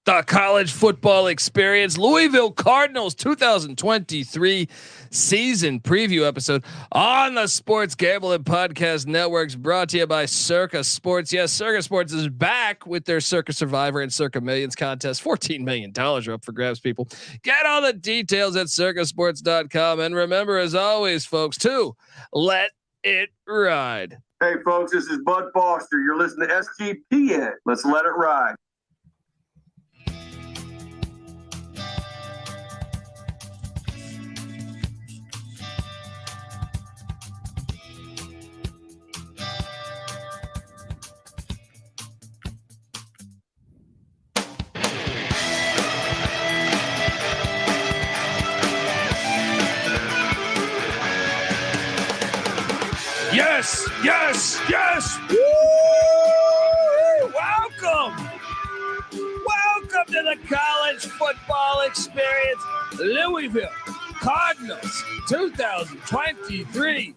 The college football experience, Louisville Cardinals 2023 season preview episode on the Sports Gambling Podcast Networks, brought to you by Circa Sports. Yes, Circa Sports is back with their Circa Survivor and Circa Millions contest. $14 million are up for grabs, people. Get all the details at circasports.com. And remember, as always, folks, to let it ride. Hey, folks, this is Bud Foster. You're listening to SGPN. Let's let it ride. Yes, yes, yes. Woo! Welcome to the college football experience, Louisville Cardinals 2023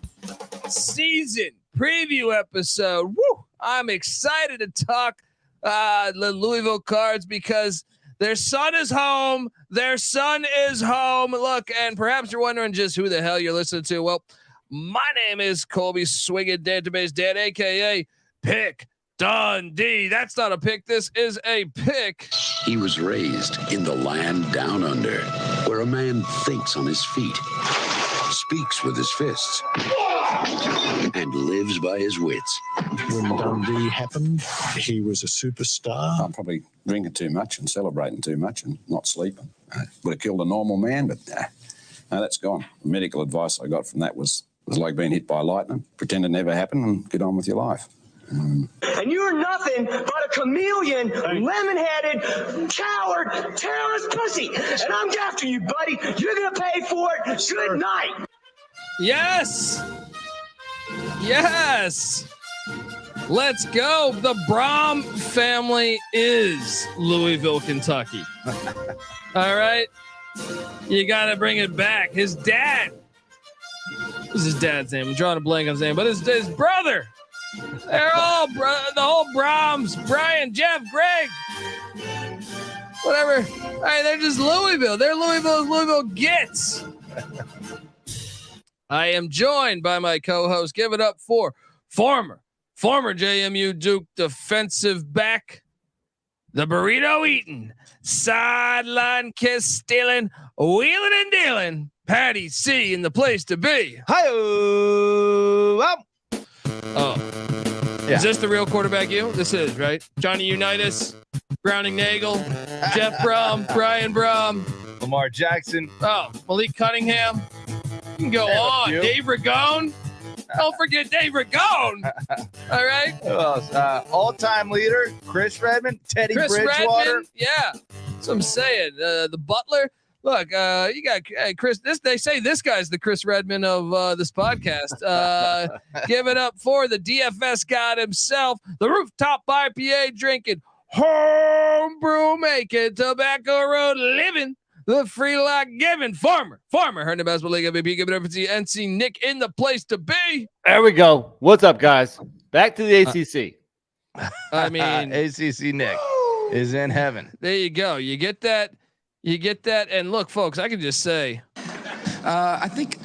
season preview episode. Woo! I'm excited to talk the Louisville Cards because their son is home. Their son is home. Look, and perhaps you're wondering just who the hell you're listening to. Well, my name is Colby Swinging Database Dad, aka Pick Dundee. That's not a pick. This is a pick. He was raised in the land down under, where a man thinks on his feet, speaks with his fists, and lives by his wits. When Dundee happened, he was a superstar. I'm probably drinking too much and celebrating too much and not sleeping. Would have killed a normal man, but no, that's gone. The medical advice I got from that was like being hit by lightning. Pretend it never happened and get on with your life. And you're nothing but a chameleon, lemon-headed, coward, terrorist pussy. And I'm after you, buddy. You're going to pay for it. Good night. Yes. Yes. Let's go. The Brohm family is Louisville, Kentucky. All right. You got to bring it back. His dad. What's his dad's name? I'm drawing a blank on his name, but his brother. They're all the whole Brohms. Brian, Jeff, Greg. Whatever. All right, they're just Louisville. They're Louisville as Louisville gets. I am joined by my co-host. Give it up for former JMU Duke defensive back, the burrito eating, sideline kiss stealing, wheeling and dealing, Patty C in the place to be. Hi-oh. Oh, yeah. Is this the real quarterback? This is right. Johnny Unitas, Browning Nagel, Jeff Brohm, Brian Brohm, Lamar Jackson. Oh, Malik Cunningham. You can go on. Dave Ragone. Don't forget Dave Ragone. All right. Who else? All-time leader, Chris Redmond, Teddy Bridgewater. Redmond, yeah. That's what I'm saying. The Butler. Look, you got Chris. They say this guy's the Chris Redmond of this podcast. Give it up for the DFS god himself, the rooftop IPA drinking, homebrew making, Tobacco Road living, the free lock giving, farmer. Heard the Basketball League MVP. Give it up for the NC Nick in the place to be. There we go. What's up, guys? Back to the ACC. I mean, ACC Nick is in heaven. There you go. You get that. And look, folks, I can just say, I think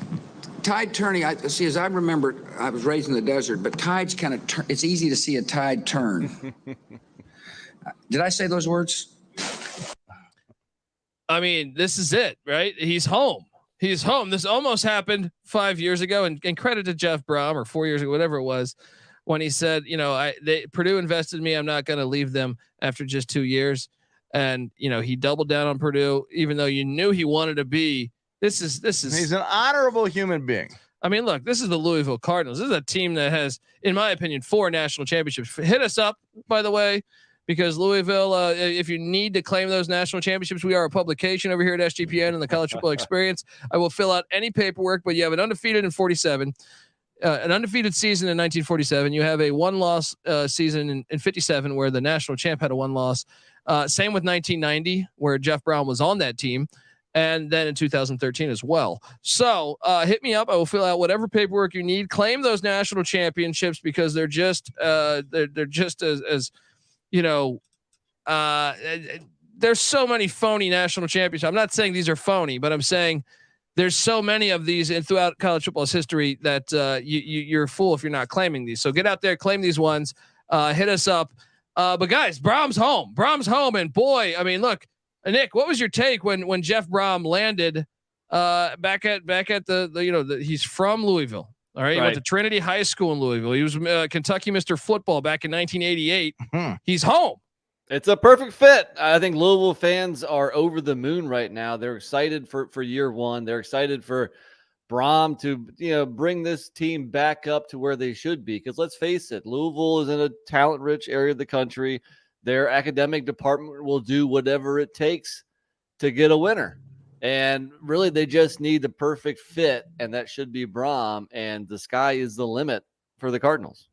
tide turning. As I remember, I was raised in the desert, but tides kind of turn. It's easy to see a tide turn. Did I say those words? I mean, this is it, right? He's home. This almost happened 5 years ago, and credit to Jeff Brohm, or 4 years ago, whatever it was, when he said, Purdue invested in me. I'm not going to leave them after just 2 years. And, he doubled down on Purdue, even though you knew he wanted to be. This is. He's an honorable human being. I mean, look, this is the Louisville Cardinals. This is a team that has, in my opinion, 4 national championships. Hit us up, by the way, because Louisville, if you need to claim those national championships, we are a publication over here at SGPN and the College Football Experience. I will fill out any paperwork, but you have an undefeated in 47. An undefeated season in 1947. You have a one-loss season in 57, where the national champ had a one-loss. Same with 1990, where Jeff Brohm was on that team, and then in 2013 as well. So hit me up. I will fill out whatever paperwork you need. Claim those national championships, because they're just as there's so many phony national championships. I'm not saying these are phony, but I'm saying there's so many of these throughout college football's history that you're a fool if you're not claiming these. So get out there, claim these ones, hit us up. But guys, Brohm's home. And boy, I mean, look, Nick, what was your take when Jeff Brohm landed back at the he's from Louisville. All right. He went to Trinity High School in Louisville. He was Kentucky Mr. Football back in 1988. He's home. It's a perfect fit. I think Louisville fans are over the moon right now. They're excited for year one. They're excited for Brohm to bring this team back up to where they should be. Because let's face it, Louisville is in a talent-rich area of the country. Their academic department will do whatever it takes to get a winner. And really, they just need the perfect fit, and that should be Brohm. And the sky is the limit for the Cardinals.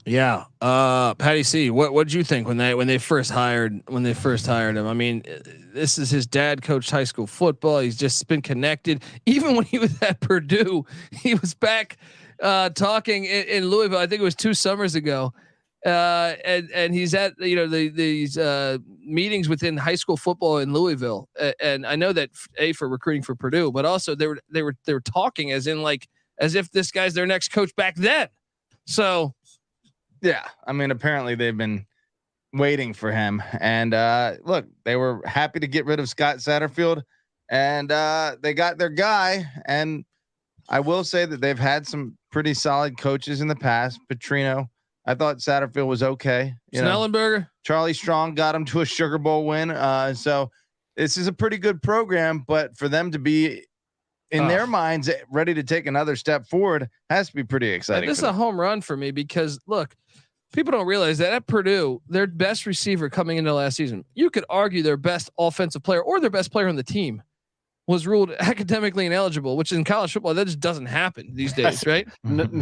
Yeah. Patty C, what did you think when they first hired him? I mean, this is his dad coached high school football. He's just been connected. Even when he was at Purdue, he was back talking in Louisville. I think it was 2 summers ago. And he's at these meetings within high school football in Louisville. And I know that for recruiting for Purdue, but also they were talking as if this guy's their next coach back then. So yeah, I mean, apparently they've been waiting for him. And look, they were happy to get rid of Scott Satterfield, and they got their guy. And I will say that they've had some pretty solid coaches in the past. Petrino, I thought Satterfield was okay. Snellenberger, Charlie Strong got him to a Sugar Bowl win. So this is a pretty good program, but for them to be in their minds ready to take another step forward has to be pretty exciting. This is a home run for me because look, people don't realize that at Purdue, their best receiver coming into last season, you could argue their best offensive player or their best player on the team was ruled academically ineligible, which in college football, that just doesn't happen these days, right?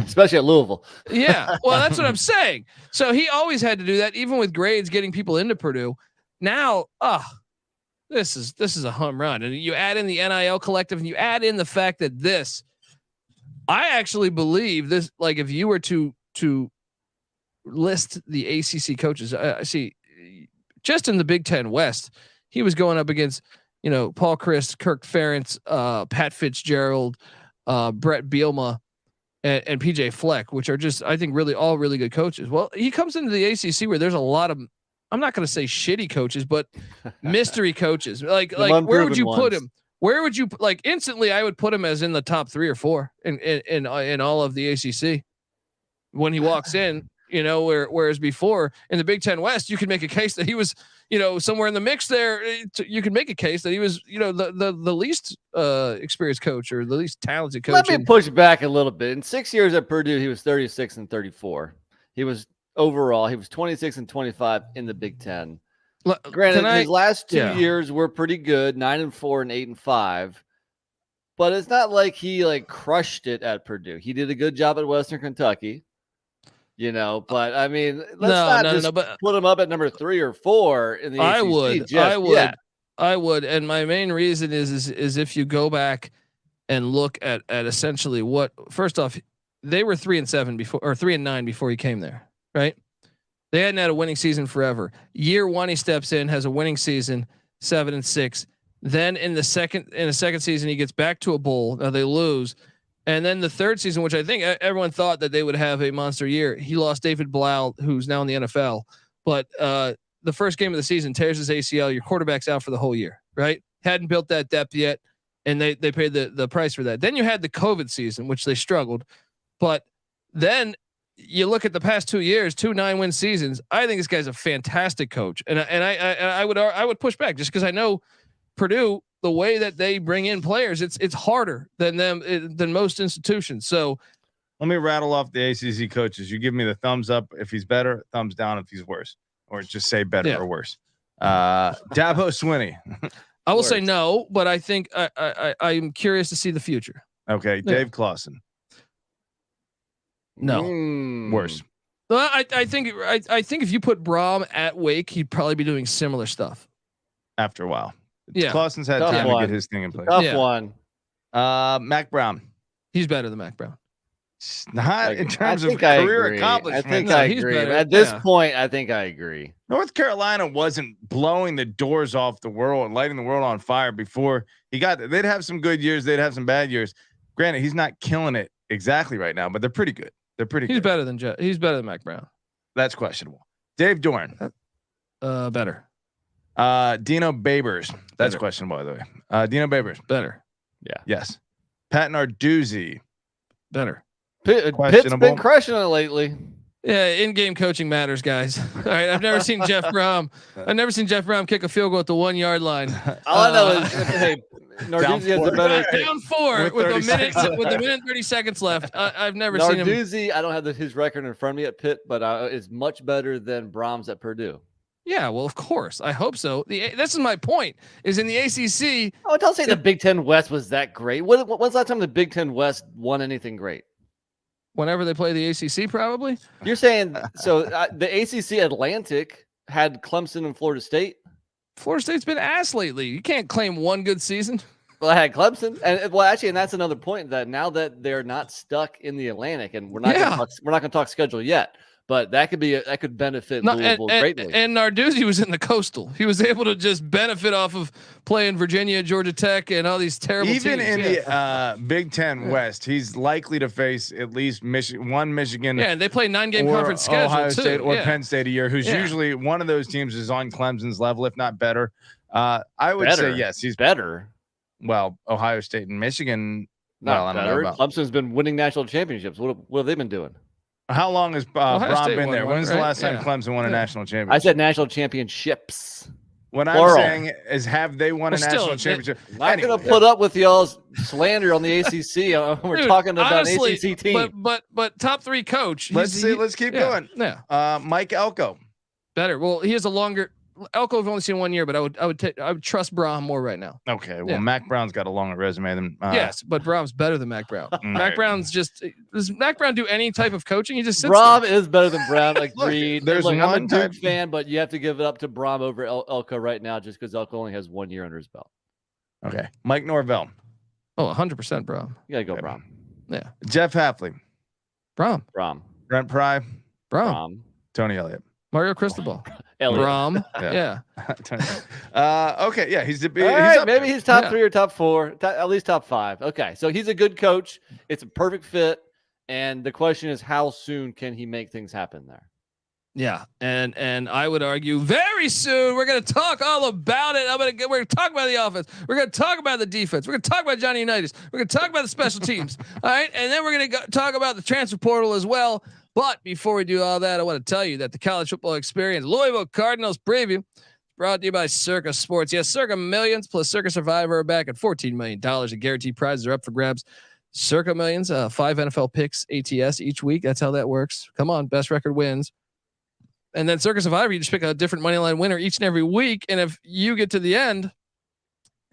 Especially at Louisville. Yeah. Well, that's what I'm saying. So he always had to do that, even with grades, getting people into Purdue. Now, this is a home run. And you add in the NIL collective and you add in the fact that I actually believe this, like if you were to list the ACC coaches, I see just in the Big Ten West, he was going up against, Paul Chryst, Kirk Ferentz, Pat Fitzgerald, Brett Bielema, and PJ Fleck, which are just, I think, all really good coaches. Well, he comes into the ACC where there's a lot of, I'm not going to say shitty coaches, but mystery coaches. Like where would you put him? Where would you instantly? I would put him as in the top 3 or 4 in all of the ACC when he walks in. Whereas before in the Big Ten West, you could make a case that he was, somewhere in the mix there. You could make a case that he was, the least experienced coach or the least talented coach. Let me push back a little bit. In 6 years at Purdue, he was 36-34. He was 26-25 in the Big Ten. Granted, his last 2 years were pretty good, 9-4 and 8-5. But it's not like he crushed it at Purdue. He did a good job at Western Kentucky. But I mean, let's not put him up at number 3 or 4 in the ACC. I would. And my main reason is if you go back and look at essentially first off, they were 3-7 before, or 3-9 before he came there, right? They hadn't had a winning season forever. Year 1, he steps in, has a winning season, 7-6. Then in the second season, he gets back to a bowl. Now they lose. And then the third season, which I think everyone thought that they would have a monster year, he lost David Blau, who's now in the NFL. But the first game of the season tears his ACL. Your quarterback's out for the whole year, right? Hadn't built that depth yet, and they paid the price for that. Then you had the COVID season, which they struggled. But then you look at the past 2 years, 2 9-win seasons. I think this guy's a fantastic coach, and I would push back just because I know Purdue, the way that they bring in players, it's harder than most institutions. So let me rattle off the ACC coaches. You give me the thumbs up if he's better, thumbs down if he's worse, or just say better or worse. Dabo Swinney. I will say no, but I think I'm curious to see the future. Okay, Dave Clawson. No, worse. Well, I think if you put Brohm at Wake, he'd probably be doing similar stuff after a while. Yeah, Clawson's had time to get his thing in place. Tough one. Mac Brown. He's better than Mac Brown. Not in terms of career accomplishment. I think I agree. At this point, I think I agree. North Carolina wasn't blowing the doors off the world, lighting the world on fire before he got there. They'd have some good years. They'd have some bad years. Granted, he's not killing it exactly right now, but they're pretty good. They're pretty good. He's better than Jeff. He's better than Mac Brown. That's questionable. Dave Dorn. Better. Dino Babers. That's questionable, by the way. Dino Babers. Better. Yeah. Yes. Pat Narduzzi. Better. Pitt's been crushing it lately. Yeah, in-game coaching matters, guys. All right, I've never seen Jeff Brohm. I've never seen Jeff Brohm kick a field goal at the 1 yard line. All I know is, hey, Narduzzi has a better down 4 with a minute and 30 seconds left. I've never seen him. Narduzzi, I don't have his record in front of me at Pitt, but is much better than Brohm's at Purdue. Yeah, well, of course, I hope so. This is my point. Is in the ACC. Oh, don't say the Big Ten West was that great. When's the last time the Big Ten West won anything great? Whenever they play the ACC, probably. You're saying so? The ACC Atlantic had Clemson and Florida State. Florida State's been ass lately. You can't claim one good season. Well, I had Clemson, and that's another point that now that they're not stuck in the Atlantic, and we're not going to talk schedule yet. But that could benefit Louisville greatly. And Narduzzi was in the Coastal. He was able to just benefit off of playing Virginia, Georgia Tech, and all these terrible teams. Even in the Big Ten West, he's likely to face at least Michigan. Yeah, and they play 9-game conference schedule Ohio too. State or Penn State a year, who's usually one of those teams is on Clemson's level, if not better. I would say yes, he's better. Well, Ohio State and Michigan. I don't know about. Clemson's been winning national championships. What have they been doing? How long has Brohm been there? When's the last time Clemson won a national championship? I said national championships. What I'm saying is, have they won a national championship? I'm not going to put up with y'all's slander on the ACC. We're talking about honestly, an ACC team. But top 3 coach. Let's keep going. Yeah. Mike Elko. Better. Well, he has a longer. Elko have only seen 1 year, but I would trust Brohm more right now. Okay, well, Mac Brown's got a longer resume than yes, but Brohm's better than Mac Brown. Mac Brown's just does Mac Brown do any type of coaching? He just sits Brohm there. is better than Brown. Agreed. There's I'm one a Duke fan, but you have to give it up to Brohm over Elko right now, just because Elko only has 1 year under his belt. Okay, Mike Norvell. Oh, 100% Brohm. You gotta go Brohm. Yeah, Jeff Hafley. Brohm. Brent Pry. Brohm. Tony Elliott. Mario Cristobal. Brohm. Yeah. Okay. Yeah. He's maybe he's top 3 or top 4, at least top 5. Okay. So he's a good coach. It's a perfect fit. And the question is, how soon can he make things happen there? Yeah. And I would argue very soon we're going to talk all about it. We're going to talk about the offense. We're going to talk about the defense. We're going to talk about Johnny Unitas. We're going to talk about the special teams. All right. And then we're going to talk about the transfer portal as well. But before we do all that, I want to tell you that the college football experience Louisville Cardinals preview is brought to you by Circa Sports. Yes, Circa Millions plus Circa Survivor are back at $14 million. And guaranteed prizes are up for grabs. Circa Millions, 5 NFL picks ATS each week. That's how that works. Come on, best record wins. And then Circa Survivor, you just pick a different money line winner each and every week. And if you get to the end,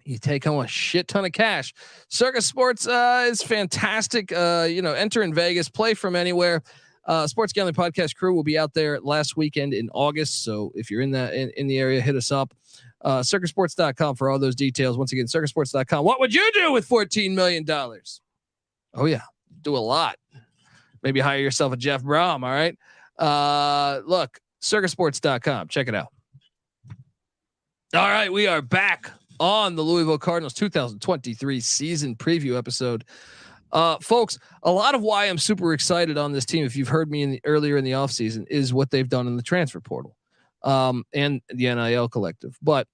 you take home a shit ton of cash. Circa Sports is fantastic. Enter in Vegas, play from anywhere. Sports Gambling Podcast crew will be out there last weekend in August. So if you're in the area, hit us up. Circasports.com for all those details. Once again, circasports.com. What would you do with $14 million? Oh yeah. Do a lot. Maybe hire yourself a Jeff Brohm. All right. Look, circasports.com. Check it out. All right. We are back on the Louisville Cardinals 2023 season preview episode. Folks, a lot of why I'm super excited on this team, if you've heard me earlier in the offseason, is what they've done in the transfer portal and the NIL collective. But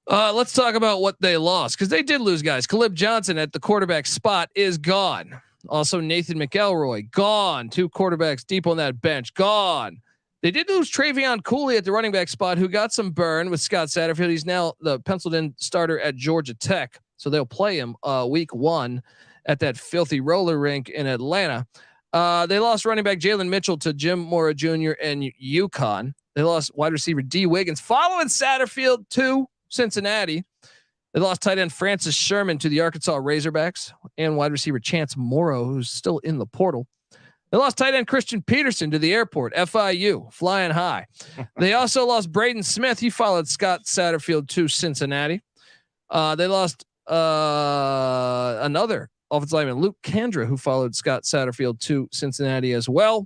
let's talk about what they lost, because they did lose guys. Caleb Johnson at the quarterback spot is gone. Also, Nathan McElroy, gone. 2 quarterbacks deep on that bench, gone. They did lose Travion Cooley at the running back spot, who got some burn with Scott Satterfield. He's now the penciled in starter at Georgia Tech. So they'll play him week 1 at that filthy roller rink in Atlanta. They lost running back Jalen Mitchell to Jim Mora Jr. and UConn. They lost wide receiver D Wiggins following Satterfield to Cincinnati. They lost tight end Francis Sherman to the Arkansas Razorbacks and wide receiver Chance Morrow, who's still in the portal. They lost tight end Christian Peterson to the airport, FIU, flying high. They also lost Braden Smith. He followed Scott Satterfield to Cincinnati. They lost another offensive lineman Luke Kandra, who followed Scott Satterfield to Cincinnati as well.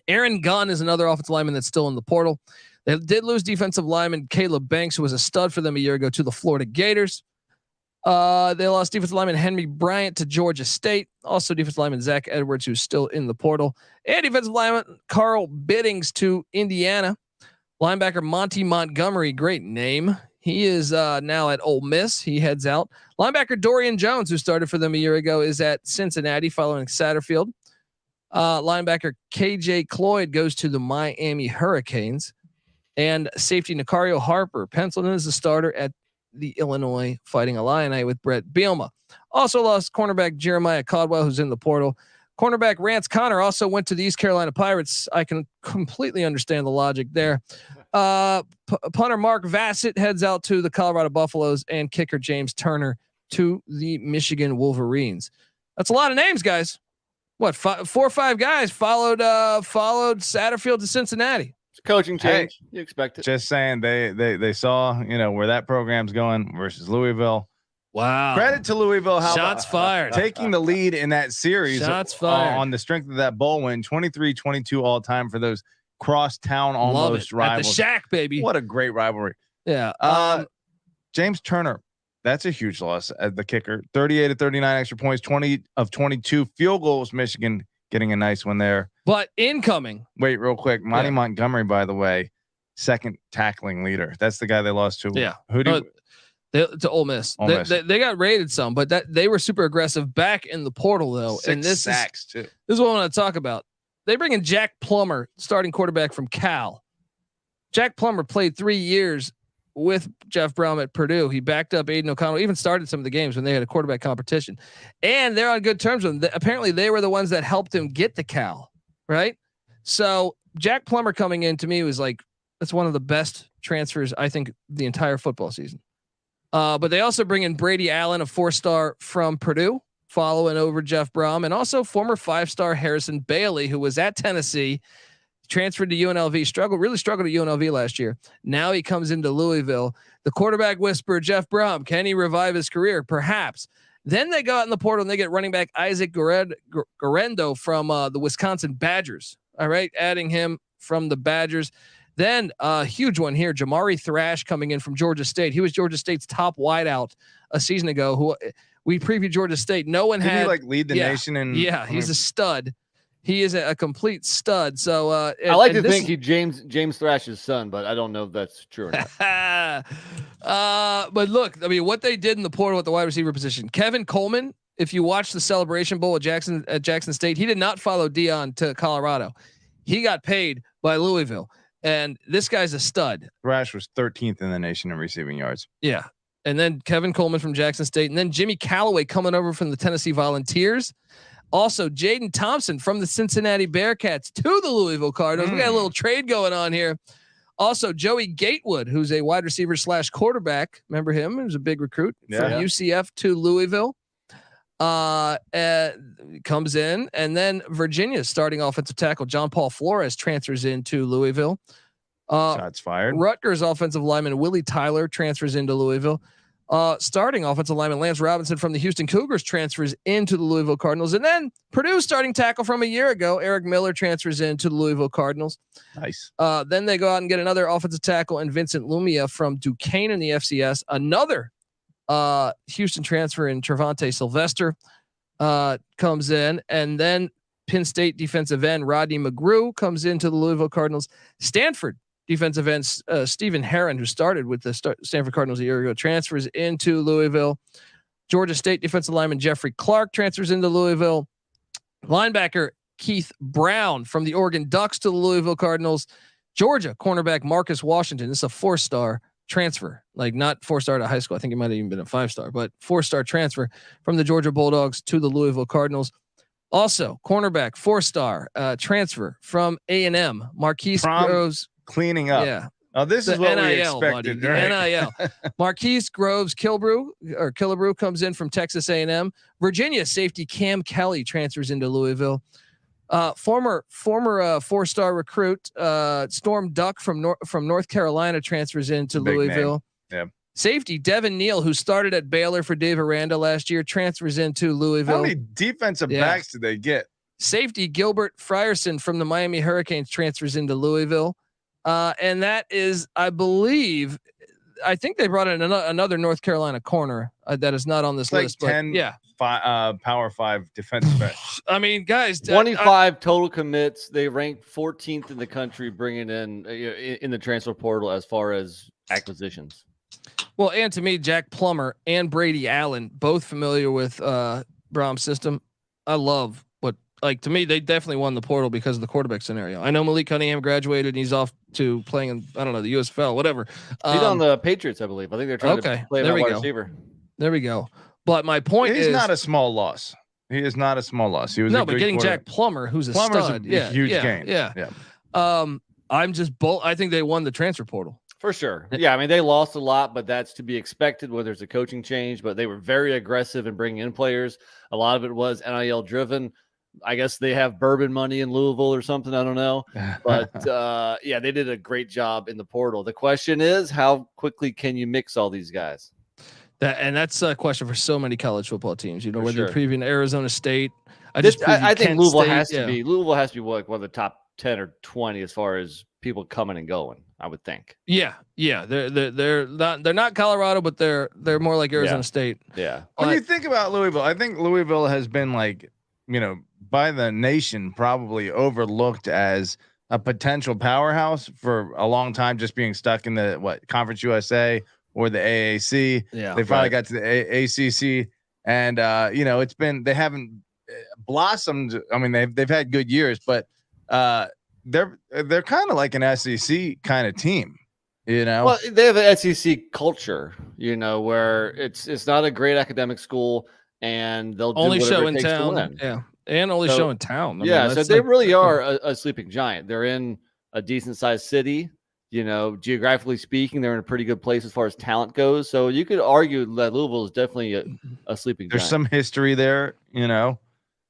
Aaron Gunn is another offensive lineman that's still in the portal. They did lose defensive lineman Caleb Banks, who was a stud for them a year ago, to the Florida Gators. They lost defensive lineman Henry Bryant to Georgia State. Also defensive lineman Zach Edwards, who's still in the portal. And defensive lineman Carl Biddings to Indiana. Linebacker Monty Montgomery, great name. He is now at Ole Miss. He heads out. Linebacker Dorian Jones, who started for them a year ago, is at Cincinnati following Satterfield. Linebacker KJ Cloyd goes to the Miami Hurricanes. And safety Nicario Harper, penciled in as a starter at the Illinois Fighting Illini with Brett Bielema. Also lost cornerback Jeremiah Caldwell, who's in the portal. Cornerback Rance Connor also went to the East Carolina Pirates. I can completely understand the logic there. Punter Mark Vassett heads out to the Colorado Buffaloes, and kicker James Turner to the Michigan Wolverines. That's a lot of names, guys. What, 4 or 5 guys followed Satterfield to Cincinnati. Coaching change. Hey, you expect it. Just saying they saw, where that program's going versus Louisville. Wow. Credit to Louisville. Shots fired. Taking the lead in that series. Shots fired. On the strength of that bowl win, 23-22 all time for those crosstown almost rivals. At the Shaq, baby. What a great rivalry. Yeah. James Turner. That's a huge loss as the kicker. 38 of 39 extra points, 20 of 22 field goals. Michigan getting a nice one there. But incoming. Wait, real quick. Monty Montgomery, by the way, second tackling leader. That's the guy they lost to. Yeah. Who do to Ole Miss. They got rated some, but that they were super aggressive back in the portal though. 6 and this sacks too. This is what I want to talk about. They bring in Jack Plummer, starting quarterback from Cal. Jack Plummer played 3 years with Jeff Brohm at Purdue. He backed up Aiden O'Connell, even started some of the games when they had a quarterback competition, and they're on good terms with him. Apparently they were the ones that helped him get to Cal. Right. So Jack Plummer coming in to me was like, that's one of the best transfers, I think, the entire football season. But they also bring in Brady Allen, a 4-star from Purdue, following over Jeff Brohm, and also former 5-star Harrison Bailey, who was at Tennessee, transferred to UNLV, really struggled at UNLV last year. Now he comes into Louisville. The quarterback whisperer, Jeff Brohm, can he revive his career? Perhaps. Then they go out in the portal and they get running back Isaac Guerendo from the Wisconsin Badgers. All right, adding him from the Badgers. Then a huge one here, Jamari Thrash coming in from Georgia State. He was Georgia State's top wideout a season ago. Who we previewed Georgia State. No one Didn't had. He like lead the nation in. Yeah, he's a stud. He is a complete stud. So I like to think he James Thrash's son, but I don't know if that's true or not. But look, I mean, what they did in the portal at the wide receiver position, Kevin Coleman. If you watch the Celebration Bowl at Jackson State, he did not follow Dion to Colorado. He got paid by Louisville, and this guy's a stud. Thrash was 13th in the nation in receiving yards. Yeah, and then Kevin Coleman from Jackson State, and then Jimmy Calloway coming over from the Tennessee Volunteers. Also, Jadon Thompson from the Cincinnati Bearcats to the Louisville Cardinals. We got a little trade going on here. Also, Joey Gatewood, who's a wide receiver / quarterback. Remember him? He was a big recruit from UCF to Louisville. Comes in, and then Virginia's starting offensive tackle John Paul Flores transfers into Louisville. Shots fired. Rutgers offensive lineman Willie Tyler transfers into Louisville. Starting offensive lineman Lance Robinson from the Houston Cougars transfers into the Louisville Cardinals. And then Purdue starting tackle from a year ago, Eric Miller, transfers into the Louisville Cardinals. Nice. Then they go out and get another offensive tackle and Vincent Lumia from Duquesne in the FCS. Another Houston transfer in Trevante Sylvester comes in. And then Penn State defensive end Rodney McGrew comes into the Louisville Cardinals. Stanford defensive end Stephen Herron, who started with the Stanford Cardinals a year ago, transfers into Louisville. Georgia State defensive lineman Jeffrey Clark transfers into Louisville. Linebacker Keith Brown from the Oregon Ducks to the Louisville Cardinals. Georgia cornerback Marcus Washington. This is a 4-star transfer, like not 4-star to high school. I think it might have even been a 5-star, but 4-star transfer from the Georgia Bulldogs to the Louisville Cardinals. Also, cornerback 4-star transfer from A&M Marquise Groves. Cleaning up. Yeah. Oh, this is what NIL, we expected. Buddy, right? NIL. Marquise Groves Killebrew comes in from Texas A&M. Virginia safety Cam Kelly transfers into Louisville. Former 4-star recruit Storm Duck from North Carolina transfers into Big Louisville. Name. Safety Devin Neal, who started at Baylor for Dave Aranda last year, transfers into Louisville. How many defensive backs did they get? Safety Gilbert Frierson from the Miami Hurricanes transfers into Louisville. And that is, I think they brought in another North Carolina corner that is not on this list. Like 10 Power 5 defensive backs. I mean, guys, 25 total commits. They ranked 14th in the country, bringing in the transfer portal as far as acquisitions. Well, and to me, Jack Plummer and Brady Allen, both familiar with Brohm's system. I love to me, they definitely won the portal because of the quarterback scenario. I know Malik Cunningham graduated and he's off to playing in, I don't know, the USFL, whatever. He's on the Patriots, I believe. I think they're trying to play him wide receiver. There we go. But my point is, he's not a small loss. He is not a small loss. He was but getting Jack Plummer, who's a stud, a huge gain. Yeah. I'm just I think they won the transfer portal. For sure. Yeah, I mean, they lost a lot, but that's to be expected when there's a coaching change. But they were very aggressive in bringing in players. A lot of it was NIL driven. I guess they have bourbon money in Louisville or something. I don't know. But, they did a great job in the portal. The question is, how quickly can you mix all these guys? That's a question for so many college football teams. You know, whether they're previewing Arizona State. I think Louisville has to be. Louisville has to be one of the top 10 or 20 as far as people coming and going, I would think. Yeah. They're not Colorado, but they're more like Arizona State. Yeah. When you think about Louisville, I think Louisville has been by the nation probably overlooked as a potential powerhouse for a long time, just being stuck in the Conference USA or the AAC. Yeah. They finally got to the ACC, and they haven't blossomed. I mean, they've had good years, but they're kind of like an SEC kind of team, Well, they have an SEC culture, where it's not a great academic school, and they'll only do show it in takes town. to win. Yeah, and only show in town. So they really are a sleeping giant. They're in a decent sized city. Geographically speaking, they're in a pretty good place as far as talent goes. So you could argue that Louisville is definitely a sleeping giant. There's some history there.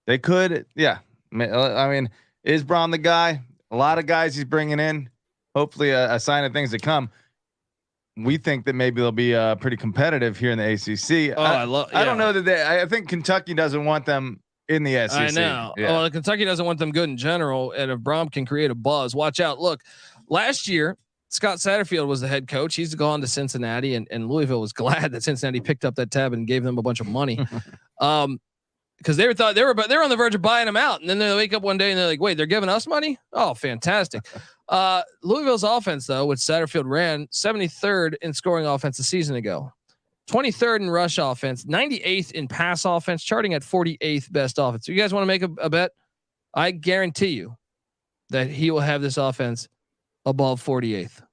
They could. Yeah. I mean, is Brohm the guy? A lot of guys he's bringing in. Hopefully a sign of things to come. We think that maybe they'll be pretty competitive here in the ACC. I don't know that I think Kentucky doesn't want them in the SEC. I know. Yeah. Well, Kentucky doesn't want them good in general. And if Brohm can create a buzz, watch out. Look, last year, Scott Satterfield was the head coach. He's gone to Cincinnati, and Louisville was glad that Cincinnati picked up that tab and gave them a bunch of money. Because they thought they were on the verge of buying them out, and then they wake up one day and they're like, "Wait, they're giving us money? Oh, fantastic!" Louisville's offense, though, which Satterfield ran, 73rd in scoring offense a season ago, 23rd in rush offense, 98th in pass offense, charting at 48th best offense. So you guys want to make a bet? I guarantee you that he will have this offense above 48th.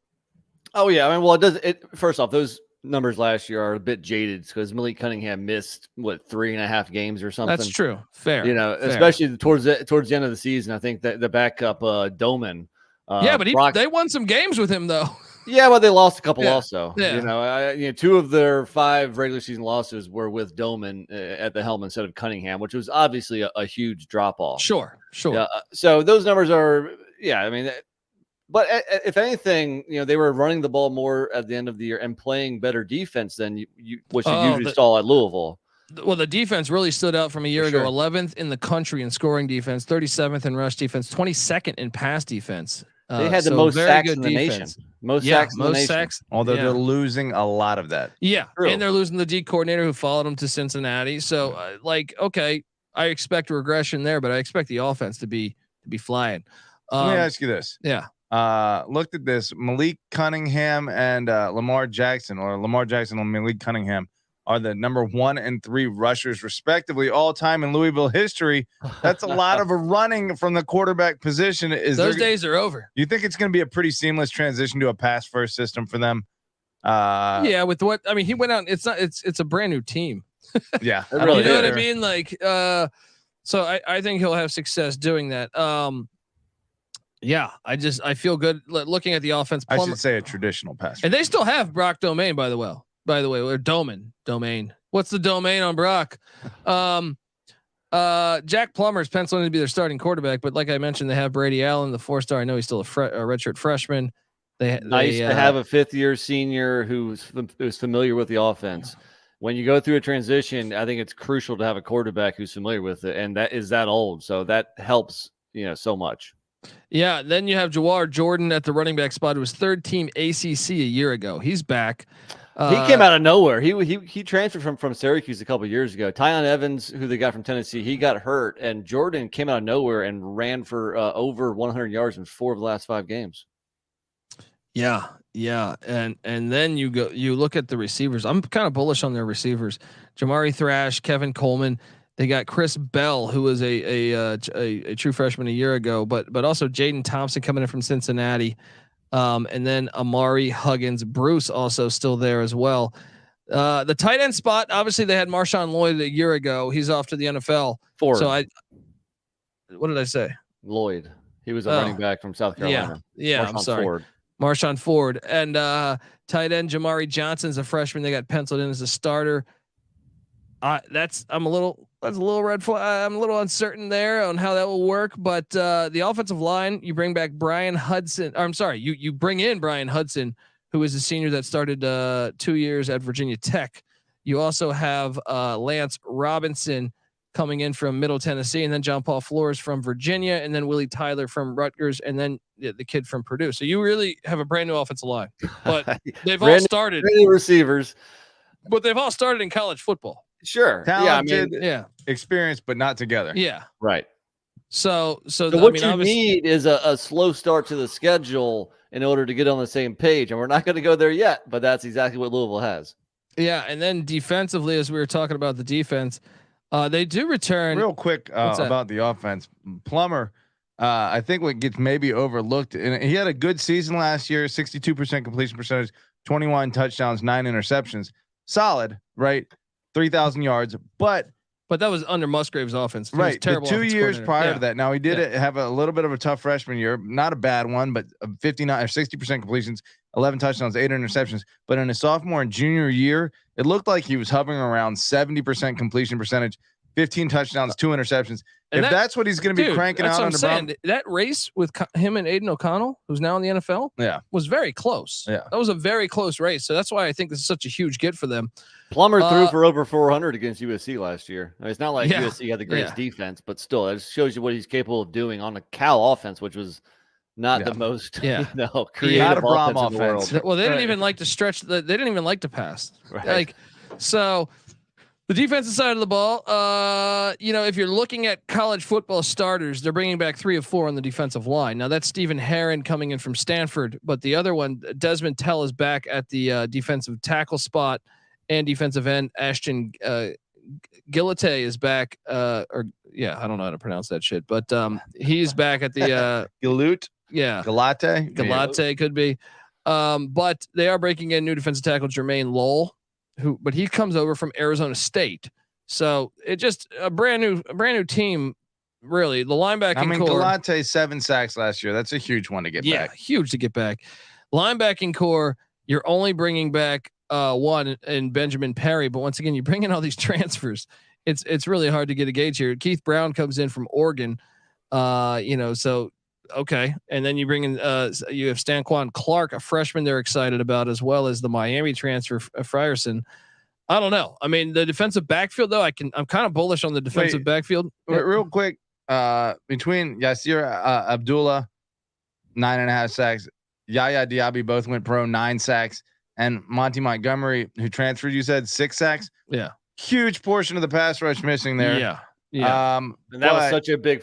Oh yeah, I mean, well, it does. First off, those numbers last year are a bit jaded because Malik Cunningham missed 3.5 games or something. That's true. Fair. Fair. Especially towards the end of the season. I think that the backup Doman. But they won some games with him though. Yeah, but they lost a couple also. Yeah. 2 of their 5 regular season losses were with Doman at the helm instead of Cunningham, which was obviously a huge drop off. Sure. So those numbers are, I mean, but if anything, they were running the ball more at the end of the year and playing better defense than what you usually saw at Louisville. Well, the defense really stood out from a year ago. 11th in the country in scoring defense, 37th in rush defense, 22nd in pass defense. They had the most sacks in the nation. Most sacks in the nation. Although they're losing a lot of that. Yeah. True. And they're losing the D coordinator who followed them to Cincinnati. So okay, I expect regression there, but I expect the offense to be flying. Let me ask you this. Yeah. Looked at this. Malik Cunningham and Lamar Jackson and Malik Cunningham are the number 1 and 3 rushers respectively all time in Louisville history. That's a lot of a running from the quarterback position. Those days are over. You think it's going to be a pretty seamless transition to a pass first system for them? With what I mean, he went out. It's a brand new team. Yeah, you know what I mean. So I think he'll have success doing that. I feel good looking at the offense. I should say a traditional pass. And they still have Brock Domain, by the way, or Domain. What's the domain on Brock? Jack Plummer is penciling to be their starting quarterback, but like I mentioned, they have Brady Allen, the 4-star. I know he's still a redshirt freshman. Nice to have a 5th-year senior who's familiar with the offense. When you go through a transition, I think it's crucial to have a quarterback who's familiar with it, and that is that old. So that helps, so much. Yeah. Then you have Jawhar Jordan at the running back spot. It was 3rd team ACC a year ago. He's back. He came out of nowhere. He transferred from Syracuse a couple of years ago. Tyon Evans, who they got from Tennessee, he got hurt, and Jordan came out of nowhere and ran for over 100 yards in 4 of the last 5 games. Yeah. And then you look at the receivers. I'm kind of bullish on their receivers. Jamari Thrash, Kevin Coleman. They got Chris Bell, who was a true freshman a year ago, but also Jadon Thompson coming in from Cincinnati. And then Amari Huggins, Bruce also still there as well. The tight end spot, obviously they had Marshawn Lloyd a year ago. He's off to the NFL. Ford. So what did I say? Lloyd. He was a running back from South Carolina. Yeah. I'm sorry. Ford. Marshawn Ford and tight end Jamari Johnson's a freshman. They got penciled in as a starter. That's a little red flag. I'm a little uncertain there on how that will work, but the offensive line, you bring back Bryan Hudson. I'm sorry, you bring in Bryan Hudson, who is a senior that started 2 years at Virginia Tech. You also have Lance Robinson coming in from Middle Tennessee, and then John Paul Flores from Virginia, and then Willie Tyler from Rutgers, and then the kid from Purdue. So you really have a brand new offensive line, but they've all started receivers, but they've all started in college football. Sure. Talented, yeah. Experience, but not together. Yeah. Right. So what you need is a slow start to the schedule in order to get on the same page. And we're not going to go there yet, but that's exactly what Louisville has. Yeah. And then defensively, as we were talking about the defense, they do return real quick about the offense. Plummer, I think what gets maybe overlooked, and he had a good season last year, 62% completion percentage, 21 touchdowns, 9 interceptions. Solid, right? 3,000 yards, but that was under Musgrave's offense. Right. The 2 years prior to that. Now he did have a little bit of a tough freshman year, not a bad one, but 59 or 60% completions, 11 touchdowns, 8 interceptions. But in his sophomore and junior year, it looked like he was hovering around 70% completion percentage, 15 touchdowns, 2 interceptions. And that's what he's going to be cranking out under Brohm. That race with him and Aiden O'Connell, who's now in the NFL, was very close. Yeah, that was a very close race. So that's why I think this is such a huge get for them. Plummer threw for over 400 against USC last year. I mean, it's not like USC had the greatest defense, but still, it just shows you what he's capable of doing on the Cal offense, which was not the most, creative not a Brohm offense. Well, they didn't even like to stretch. They didn't even like to pass. Right. So the defensive side of the ball, if you're looking at college football starters, they're bringing back 3 of 4 on the defensive line. Now that's Stephen Herron coming in from Stanford, but the other one, Desmond Tell, is back at the defensive tackle spot. And defensive end Ashton Gillette is back. I don't know how to pronounce that shit, but he's back at the Gillute. Yeah, Gillette could be. But they are breaking in new defensive tackle Jermaine Lowell, but he comes over from Arizona State. So it just a brand new team. Really, the linebacking core. Gillette 7 sacks last year. That's a huge one to get back. Yeah, huge to get back. Linebacking core. You're only bringing back one in Benjamin Perry, but once again, you bring in all these transfers. It's really hard to get a gauge here. Keith Brown comes in from Oregon, so okay, and then you bring in you have Stanquan Clark, a freshman they're excited about, as well as the Miami transfer Frierson. I don't know. I mean, the defensive backfield though, I'm kind of bullish on the defensive backfield. Real quick, between Yasir Abdullah, 9.5 sacks, Yaya Diaby both went pro, 9 sacks. And Monty Montgomery, who transferred, you said 6 sacks. Yeah, huge portion of the pass rush missing there. Yeah. And that was such a big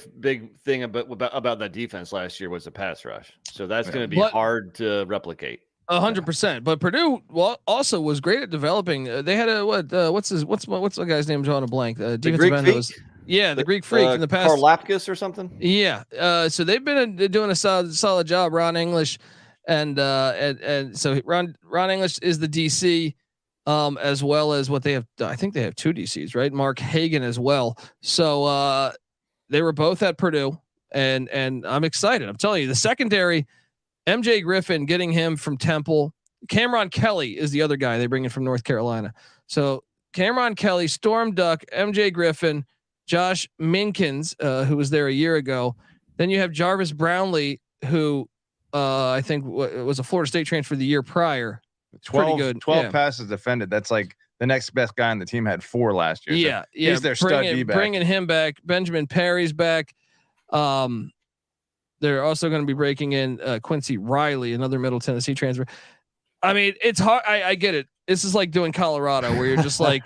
thing about that defense last year was the pass rush. So that's going to be hard to replicate. 100%. But Purdue also was great at developing. They had what's the guy's name? Drawing a blank. Defensive end was. Yeah, the Greek Freak in the past. Karlaftis or something. Yeah. So they've been doing a solid job. Ron English. And so Ron English is the DC, as well as what they have. I think they have 2 DCs, right? Mark Hagan as well. So they were both at Purdue, and I'm excited. I'm telling you, the secondary, MJ Griffin, getting him from Temple. Cameron Kelly is the other guy they bring in from North Carolina. So Cameron Kelly, Storm Duck, MJ Griffin, Josh Minkins, who was there a year ago. Then you have Jarvis Brownlee, who I think it was a Florida State transfer the year prior. 12 passes defended. That's like the next best guy on the team had 4 last year. Yeah. So he's their stud D-back. Bringing him back. Benjamin Perry's back. They're also going to be breaking in Quincy Riley, another Middle Tennessee transfer. I mean, it's hard. I get it. This is like doing Colorado, where you're just like,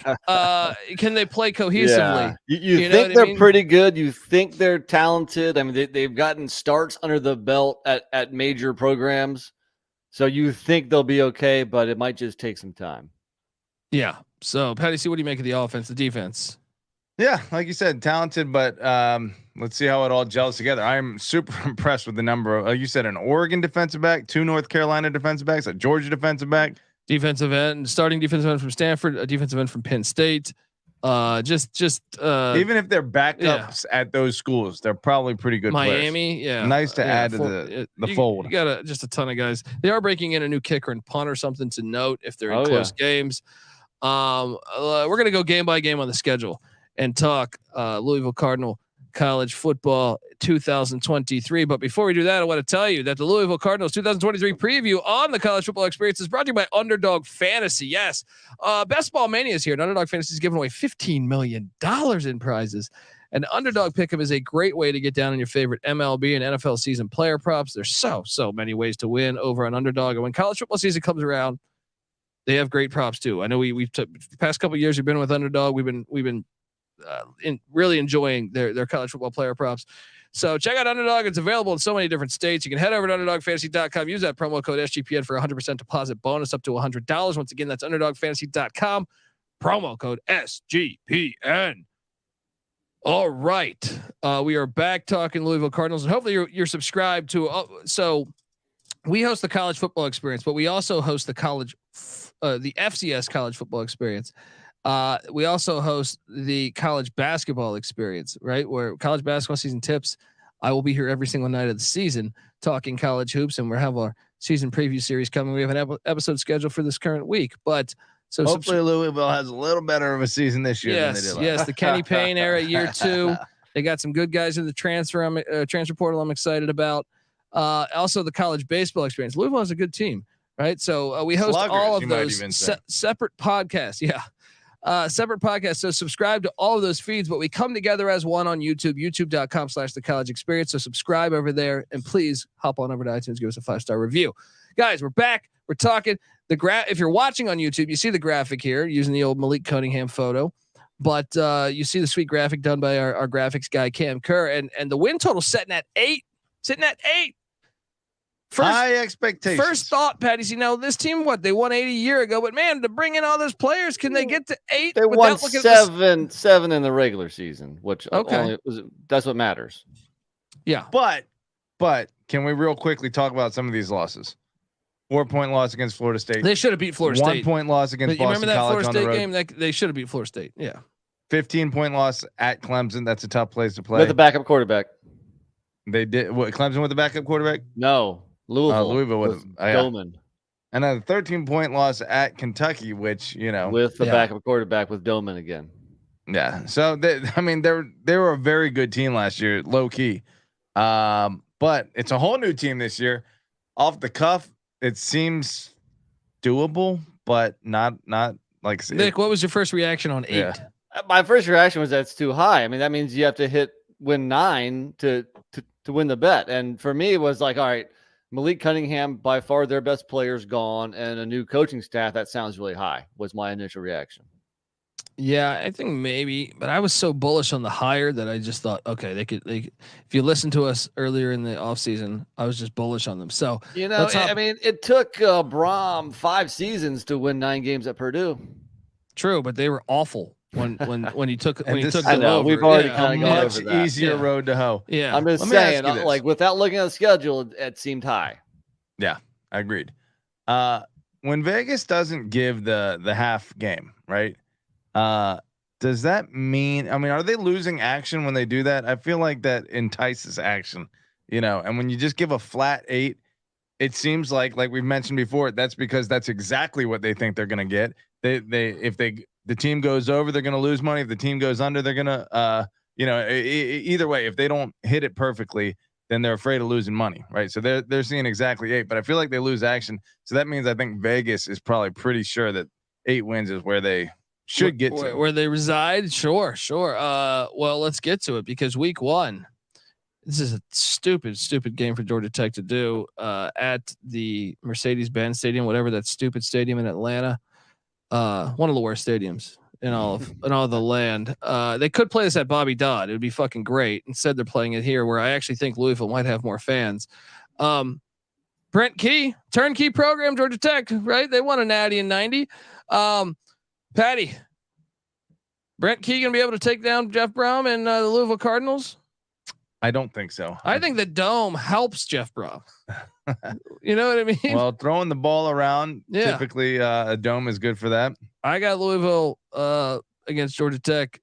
can they play cohesively? Yeah. You think they're pretty good. You think they're talented. I mean, they've gotten starts under the belt at major programs. So you think they'll be okay, but it might just take some time. Yeah. So, Patty C, what do you make of the offense, the defense? Yeah, like you said, talented, but let's see how it all gels together. I'm super impressed with the number of, you said, an Oregon defensive back, 2 North Carolina defensive backs, a Georgia defensive back, defensive end, starting defensive end from Stanford, a defensive end from Penn State. Just even if they're backups at those schools, they're probably pretty good. Miami, players. Yeah, nice to add to the fold. You got just a ton of guys. They are breaking in a new kicker and punter, something to note if they're in close games. We're gonna go game by game on the schedule and talk Louisville Cardinal college football 2023. But before we do that, I want to tell you that the Louisville Cardinals 2023 preview on the College Football Experience is brought to you by Underdog Fantasy. Yes, Best Ball Mania is here, and Underdog Fantasy is giving away $15 million in prizes. And Underdog Pick'em is a great way to get down on your favorite MLB and NFL season player props. There's so many ways to win over on Underdog. And when college football season comes around, they have great props too. I know we've the past couple of years we've been with Underdog. We've been really enjoying their college football player props. So check out Underdog. It's available in so many different states. You can head over to UnderdogFantasy.com. Use that promo code SGPN for 100% deposit bonus up to $100. Once again, that's UnderdogFantasy.com. Promo code SGPN. All right. We are back talking Louisville Cardinals, and hopefully you're subscribed to. So we host the College Football Experience, but we also host the FCS College Football Experience. We also host the College Basketball Experience, right? Where college basketball season tips. I will be here every single night of the season talking college hoops, and we'll have our season preview series coming. We have an episode scheduled for this current week, but so hopefully Louisville has a little better of a season this year than they did last. Yes, the Kenny Payne era, year 2. They got some good guys in the transfer portal. I'm excited about. Also, the College Baseball Experience. Louisville has a good team, right? So we host all of those separate podcasts. Yeah. Separate podcasts. So subscribe to all of those feeds, but we come together as one on YouTube, youtube.com/the college experience. So subscribe over there and please hop on over to iTunes, give us a 5-star review. Guys, we're back. We're talking if you're watching on YouTube, you see the graphic here using the old Malik Cunningham photo, but you see the sweet graphic done by our graphics guy, Cam Kerr, and the win total sitting at 8. High expectations. First thought, Patty. See, now this team, they won 8 a year ago, but man, to bring in all those players, can they get to 8? They won 7 in the regular season, which that's what matters. Yeah, but can we real quickly talk about some of these losses? 4-point loss against Florida State. They should have beat Florida State. 1-point loss against Boston College on the road. Remember that Florida State game? They should have beat Florida State. Yeah. 15-point loss at Clemson. That's a tough place to play. With a backup quarterback. They did what? Clemson with the backup quarterback? No. Louisville with Coleman. And then a 13-point loss at Kentucky, which, with the backup quarterback with Doman again. Yeah. So they were a very good team last year, low key. But it's a whole new team this year. Off the cuff, it seems doable, but not like Nick, what was your first reaction on 8? Yeah. My first reaction was that's too high. I mean, that means you have to win 9 to win the bet. And for me, it was like, all right, Malik Cunningham, by far their best players gone, and a new coaching staff. That sounds really high, was my initial reaction. Yeah, I think maybe, but I was so bullish on the hire that I just thought, okay, they could. If you listen to us earlier in the offseason, I was just bullish on them. So I mean, it took Brohm 5 seasons to win 9 games at Purdue. True, but they were awful when he took I know over. we've already kind of gone much over that. Easier road to hoe. Yeah, I'm just saying, like without looking at the schedule, it seemed high. Yeah, I agreed. When Vegas doesn't give the half game, right? Does that mean? I mean, are they losing action when they do that? I feel like that entices action, And when you just give a flat 8, it seems like we've mentioned before, that's because that's exactly what they think they're going to get. If the team goes over, they're going to lose money. If the team goes under, they're going to, either way, if they don't hit it perfectly, then they're afraid of losing money, right? So they're seeing exactly 8, but I feel like they lose action. So that means I think Vegas is probably pretty sure that 8 wins is where they should get to. Where they reside. Sure. Well, let's get to it because week 1, this is a stupid game for Georgia Tech to do at the Mercedes-Benz Stadium, whatever that stupid stadium in Atlanta. One of the worst stadiums in all of the land. They could play this at Bobby Dodd. It would be fucking great. Instead, they're playing it here, where I actually think Louisville might have more fans. Brent Key, turnkey program, Georgia Tech, right? They won a natty in 90. Patty, Brent Key gonna be able to take down Jeff Brohm and the Louisville Cardinals? I don't think so. I think the dome helps Jeff Brohm. You know what I mean? Well, throwing the ball around, typically a dome is good for that. I got Louisville against Georgia Tech.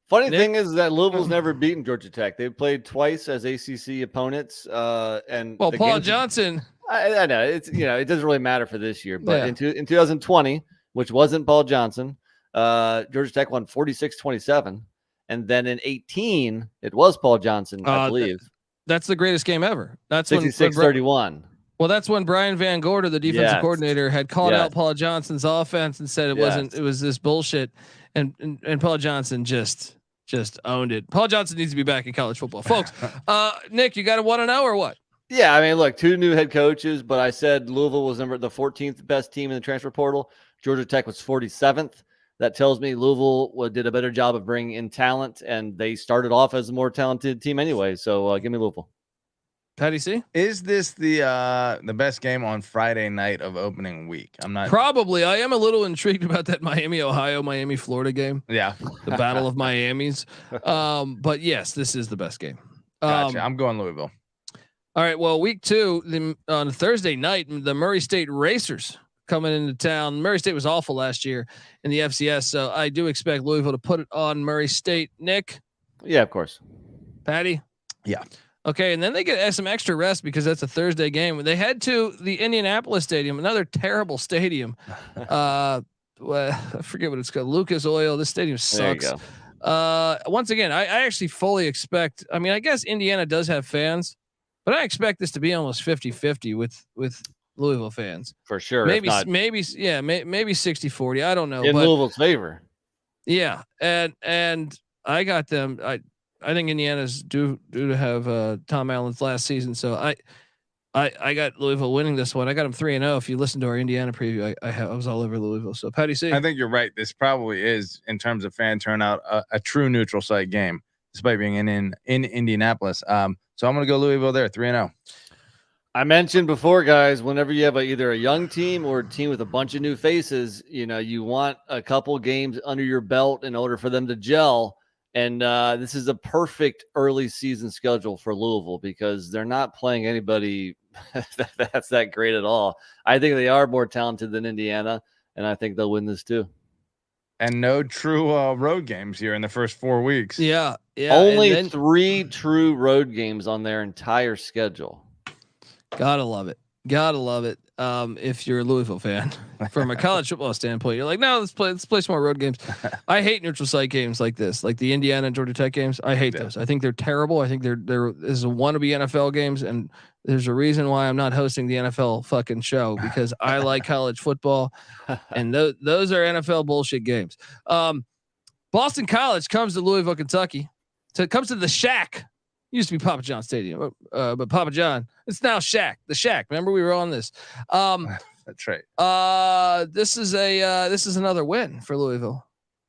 Funny thing is that Louisville's never beaten Georgia Tech. They've played twice as ACC opponents. And Paul Johnson. I know it's it doesn't really matter for this year, but in 2020, which wasn't Paul Johnson, Georgia Tech won 46-27. And then in 18, it was Paul Johnson, I believe. That's the greatest game ever. That's 66-31. Well, that's when Brian Van Gorder, the defensive coordinator, had called out Paul Johnson's offense and said it wasn't. It was this bullshit, and Paul Johnson just owned it. Paul Johnson needs to be back in college football, folks. Nick, you got a 1-0 or what? Yeah, I mean, look, 2 new head coaches, but I said Louisville was the 14th best team in the transfer portal. Georgia Tech was 47th. That tells me Louisville did a better job of bringing in talent, and they started off as a more talented team anyway. So give me Louisville. Patty C, is this the best game on Friday night of opening week? I'm not probably. I am a little intrigued about that Miami, Florida game. Yeah, the Battle of Miami's. But yes, this is the best game. Gotcha. I'm going Louisville. All right. Well, week 2 on Thursday night, the Murray State Racers coming into town. Murray State was awful last year in the FCS, so I do expect Louisville to put it on Murray State. Nick? Yeah, of course. Patty? Yeah. Okay, and then they get some extra rest because that's a Thursday game. They head to the Indianapolis Stadium, another terrible stadium. I forget what it's called. Lucas Oil. This stadium sucks. There you go. Once again, I actually fully expect. I mean, I guess Indiana does have fans, but I expect this to be almost 50-50 with Louisville fans for sure. Maybe 60-40. I don't know. In Louisville's favor. Yeah. And I got them. I think Indiana's due to have Tom Allen's last season. So I got Louisville winning this one. I got them 3-0. If you listen to our Indiana preview, I was all over Louisville. So Patty C. I think you're right. This probably is, in terms of fan turnout, a true neutral site game, despite being in Indianapolis. So I'm going to go Louisville there, 3-0. I mentioned before, guys, whenever you have either a young team or a team with a bunch of new faces, you want a couple games under your belt in order for them to gel. And this is a perfect early season schedule for Louisville because they're not playing anybody that's that great at all. I think they are more talented than Indiana, and I think they'll win this too. And no true road games here in the first 4 weeks. Yeah. Only 3 true road games on their entire schedule. Gotta love it. If you're a Louisville fan, from a college football standpoint, you're like, no, let's play some more road games. I hate neutral site games like this, like the Indiana and Georgia Tech games. I hate those. I think they're terrible. I think they're this is a wannabe NFL games, and there's a reason why I'm not hosting the NFL fucking show because I like college football, and those are NFL bullshit games. Boston College comes to Louisville, Kentucky. So it comes to the Shaq. Used to be Papa John Stadium, but Papa John, it's now Shaq. The Shaq. Remember we were on this. That's right. This is another win for Louisville.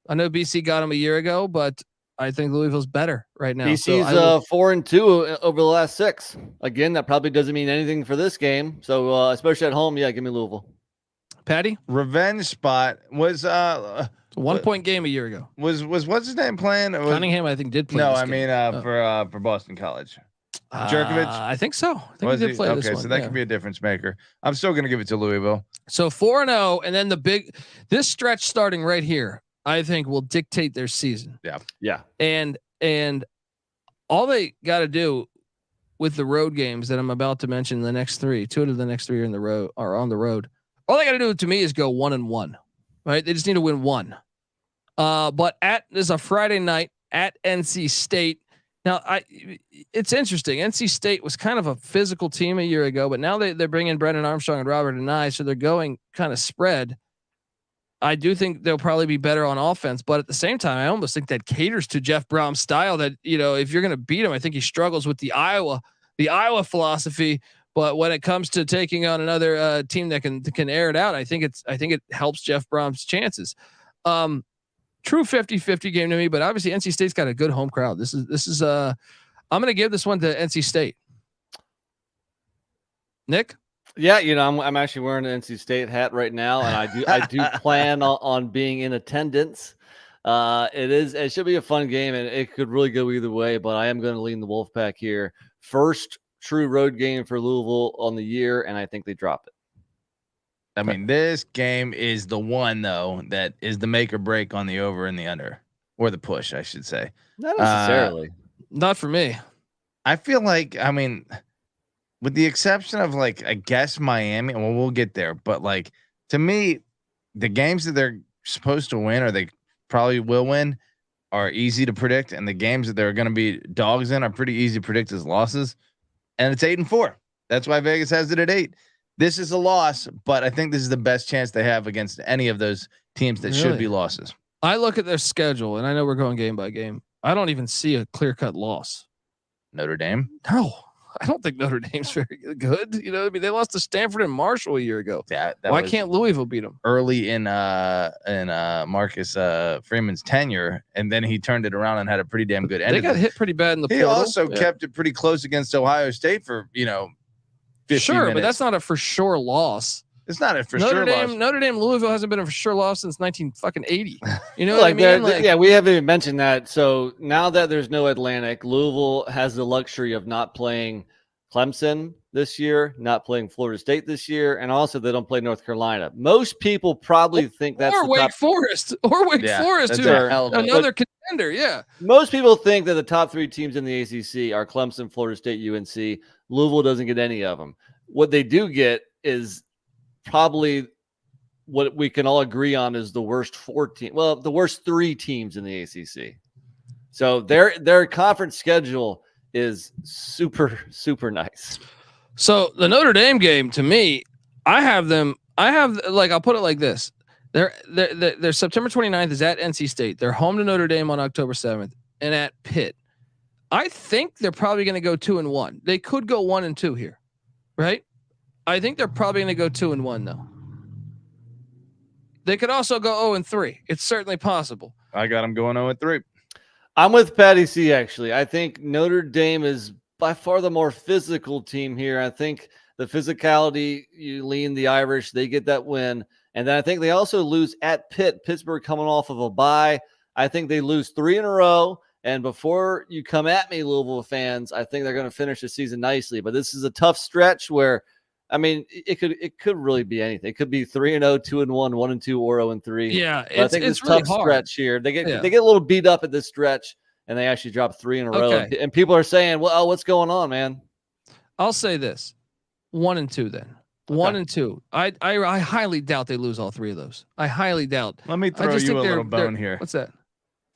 I know BC got him a year ago, but I think Louisville's better right now. BC's 4-2 over the last 6. Again, that probably doesn't mean anything for this game. So especially at home, yeah, give me Louisville. Patty, revenge spot was it's a 1-point game a year ago. Was what's his name playing? Cunningham, I think, did play. No, I mean for Boston College. Jerkovich? I think so. I think he did play this one. Okay, so that could be a difference maker. I'm still going to give it to Louisville. So 4-0, and then this stretch starting right here, I think will dictate their season. Yeah. And all they got to do with the road games that I'm about to mention, the next 3, 2 of the next 3 are on the road. All they got to do to me is go 1-1. Right? They just need to win 1. But this is a Friday night at NC State. Now, it's interesting. NC State was kind of a physical team a year ago, but now they're bringing Brendan Armstrong and Robert Anai, so they're going kind of spread. I do think they'll probably be better on offense, but at the same time, I almost think that caters to Jeff Brohm's style. That if you're going to beat him, I think he struggles with the Iowa philosophy. But when it comes to taking on another team that can air it out, I think it helps Jeff Brohm's chances. True 50-50 game to me, but obviously NC State's got a good home crowd. This is I'm going to give this one to NC State. Nick? Yeah, I'm actually wearing an NC State hat right now, and I do plan on being in attendance. It should be a fun game, and it could really go either way, but I am going to lean the Wolfpack here. First true road game for Louisville on the year, and I think they drop it. I mean, this game is the one though that is the make or break on the over and the under, or the push, I should say. Not necessarily. Not for me. I feel like, I mean, with the exception of like, I guess Miami, well, we'll get there, but like to me, the games that they're supposed to win or they probably will win are easy to predict, and the games that they're going to be dogs in are pretty easy to predict as losses. And it's 8-4. That's why Vegas has it at 8. This is a loss, but I think this is the best chance they have against any of those teams that should be losses. I look at their schedule, and I know we're going game by game. I don't even see a clear-cut loss. Notre Dame? No, I don't think Notre Dame's very good. I mean, they lost to Stanford and Marshall a year ago. Yeah. Why can't Louisville beat them? Early in Marcus Freeman's tenure, and then he turned it around and had a pretty damn good end. They got hit pretty bad in the portal. He also kept it pretty close against Ohio State for 15 minutes. But that's not a for sure loss. It's not a for sure loss. Notre Dame Louisville hasn't been a for sure loss since 1980. You know what I mean? Yeah, we haven't even mentioned that. So now that there's no Atlantic, Louisville has the luxury of not playing Clemson this year, not playing Florida State this year, and also they don't play North Carolina. Most people probably think that's Wake Forest, who are another contender. Yeah, most people think that the top 3 teams in the ACC are Clemson, Florida State, UNC. Louisville doesn't get any of them. What they do get is probably what we can all agree on is the worst 3 teams in the ACC. So their conference schedule is super, super nice. So the Notre Dame game, to me, I'll put it like this. They're September 29th is at NC State. They're home to Notre Dame on October 7th and at Pitt. I think they're probably going to go 2-1. They could go 1-2 here, right? I think they're probably going to go 2-1 though. They could also go 0-3. It's certainly possible. I got them going 0-3. I'm with Patty C. Actually, I think Notre Dame is by far the more physical team here. I think the physicality, you lean the Irish, they get that win. And then I think they also lose at Pitt. Pittsburgh coming off of a bye. I think they lose 3 in a row. And before you come at me, Louisville fans, I think they're going to finish the season nicely. But this is a tough stretch where, I mean, it could really be anything. It could be 3-0, 2-1, 1-2, or 0-3. Yeah, I think it's really tough stretch here. They get a little beat up at this stretch, and they actually drop 3 in a row. And people are saying, "Well, what's going on, man?" I'll say this: 1-2 then. 1-2. I highly doubt they lose all 3 of those. I highly doubt. Let me throw you a little bone here. What's that?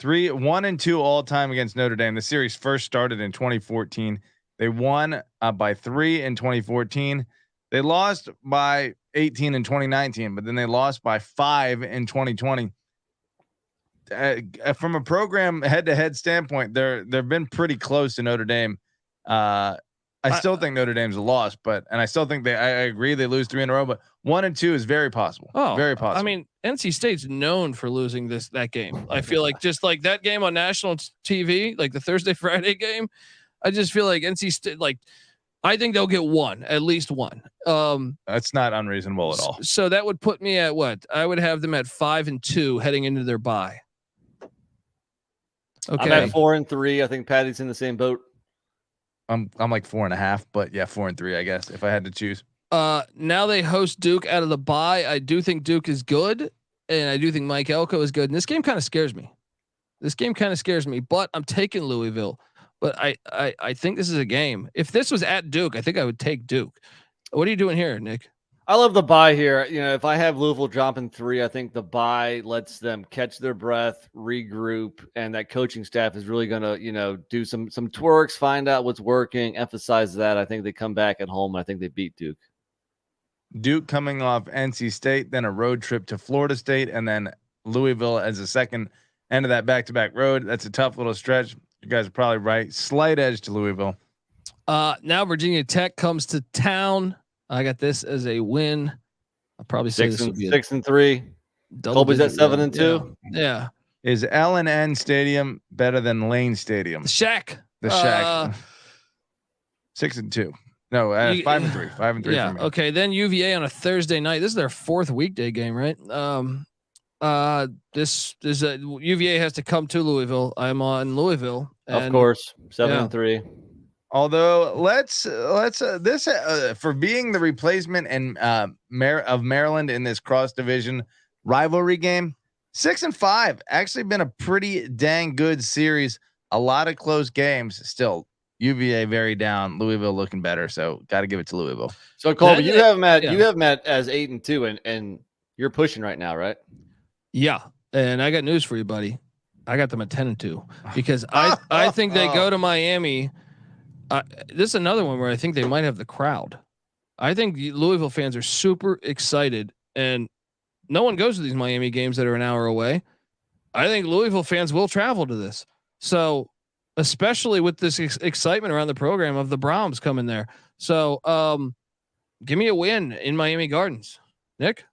1-2 all time against Notre Dame. The series first started in 2014. They won by 3 in 2014. They lost by 18 in 2019, but then they lost by 5 in 2020. From a program head-to-head standpoint, they've been pretty close to Notre Dame. I still think Notre Dame's a loss, and I still think I agree they lose 3 in a row, but 1-2 is very possible. Oh, very possible. I mean, NC State's known for losing that game. I feel like just like that game on national TV, like the Thursday Friday game. I just feel like NC State, I think they'll get at least one. That's not unreasonable at all. So that would put me at what? I would have them at 5-2 heading into their bye. Okay. I'm at 4-3. I think Patty's in the same boat. I'm like 4.5, but yeah, 4-3, I guess, if I had to choose. Now they host Duke out of the bye. I do think Duke is good, and I do think Mike Elko is good. And this game kind of scares me. But I'm taking Louisville. But I think this is a game. If this was at Duke, I think I would take Duke. What are you doing here, Nick? I love the bye here. You know, if I have Louisville dropping 3, I think the bye lets them catch their breath, regroup, and that coaching staff is really going to, you know, do some twerks, find out what's working, emphasize that. I think they come back at home, and I think they beat Duke. Duke coming off NC State, then a road trip to Florida State, and then Louisville as a second end of that back-to-back road. That's a tough little stretch. You guys are probably right. Slight edge to Louisville. Now Virginia Tech comes to town. I got this as a win. I'll probably say 6-3. Colby's at 7-2. Yeah. Is L&N Stadium better than Lane Stadium? The Shaq. The Shaq. 6-2. No, 5-3. 5-3. Yeah. Okay. Then UVA on a Thursday night. This is their 4th weekday game, right? This is UVA has to come to Louisville. I'm on Louisville. Of course, 7-3. Although let's this for being the replacement and of Maryland in this cross division rivalry game, 6-5 actually been a pretty dang good series. A lot of close games. Still, UVA very down. Louisville looking better. So got to give it to Louisville. So Colby, you have Matt as 8-2, and you're pushing right now, right? Yeah, and I got news for you, buddy. I got them at 10-2 because I think they go to Miami. This is another one where I think they might have the crowd. I think Louisville fans are super excited, and no one goes to these Miami games that are an hour away. I think Louisville fans will travel to this. So, especially with this excitement around the program of the Brohms coming there. So, give me a win in Miami Gardens, Nick.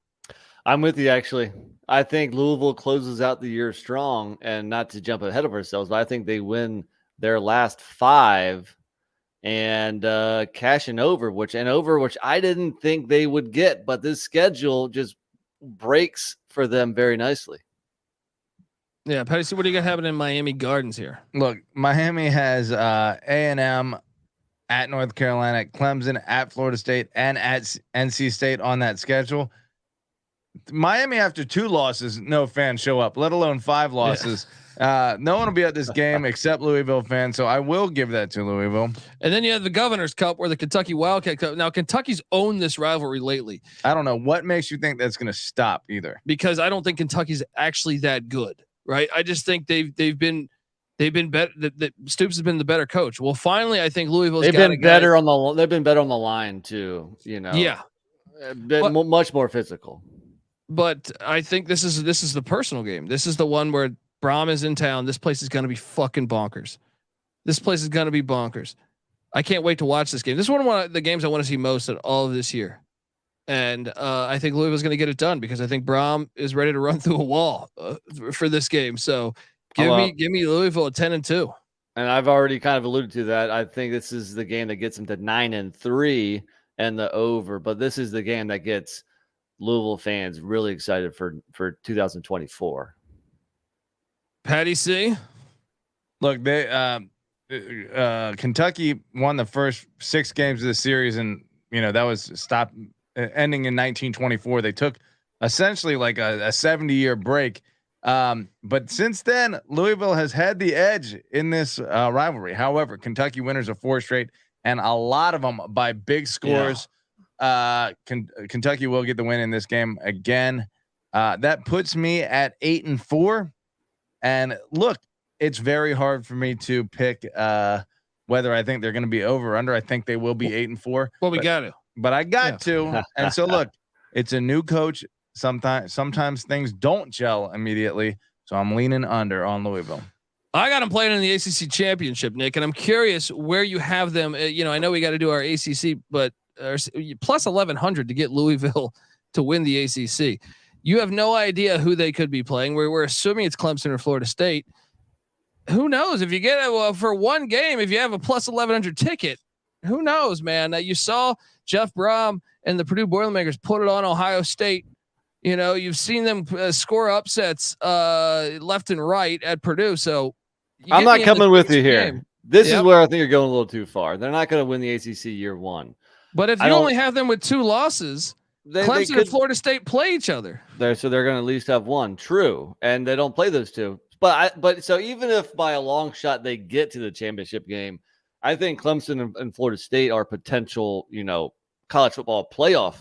I'm with you. Actually, I think Louisville closes out the year strong, and not to jump ahead of ourselves, but I think they win their last 5. And cashing over, which I didn't think they would get, but this schedule just breaks for them very nicely. Yeah, Patty, so what do you got happening in Miami Gardens here? Look, Miami has A&M at North Carolina, Clemson at Florida State, and at NC State on that schedule. Miami, after 2 losses, no fans show up, let alone 5 losses. Yeah. No one will be at this game except Louisville fans, so I will give that to Louisville. And then you have the Governor's Cup or the Kentucky Wildcat Cup. Now Kentucky's owned this rivalry lately. I don't know what makes you think that's going to stop either. Because I don't think Kentucky's actually that good, right? I just think they've been better. That Stoops has been the better coach. Well, finally, I think Louisville's they've been better on the. They've been better on the line too. You know. Yeah. Much more physical. But I think this is the personal game. This is the one where Brohm is in town. This place is going to be fucking bonkers. This place is going to be bonkers. I can't wait to watch this game. This is one of the games I want to see most at all of this year. And I think Louisville's going to get it done because I think Brohm is ready to run through a wall for this game. So give me Louisville at 10-2. And I've already kind of alluded to that. I think this is the game that gets them to 9-3 and the over. But this is the game that gets Louisville fans really excited for 2024. Patty C. Look, they Kentucky won the first 6 games of the series, and that was ending in 1924. They took essentially like a 70-year break. But since then, Louisville has had the edge in this rivalry. However, Kentucky winners of 4 straight, and a lot of them by big scores. Yeah. Kentucky will get the win in this game again. That puts me at 8-4. And look, it's very hard for me to pick whether I think they're going to be over or under. I think they will be 8-4. Well, we got to. But I got to. And so look, it's a new coach. Sometimes things don't gel immediately. So I'm leaning under on Louisville. I got them playing in the ACC Championship, Nick, and I'm curious where you have them. I know we got to do our ACC, but plus 1,100 to get Louisville to win the ACC. You have no idea who they could be playing. We're assuming it's Clemson or Florida State. Who knows? If you get for one game, if you have a plus 1,100 ticket, who knows, man? You saw Jeff Brohm and the Purdue Boilermakers put it on Ohio State. You've seen them score upsets left and right at Purdue. So I'm not coming with you here. Game. This is where I think you're going a little too far. They're not going to win the ACC year 1. But if you only have them with 2 losses, Clemson and Florida State play each other. So they're going to at least have 1. True. And they don't play those 2. But so even if by a long shot they get to the championship game, I think Clemson and Florida State are potential, college football playoff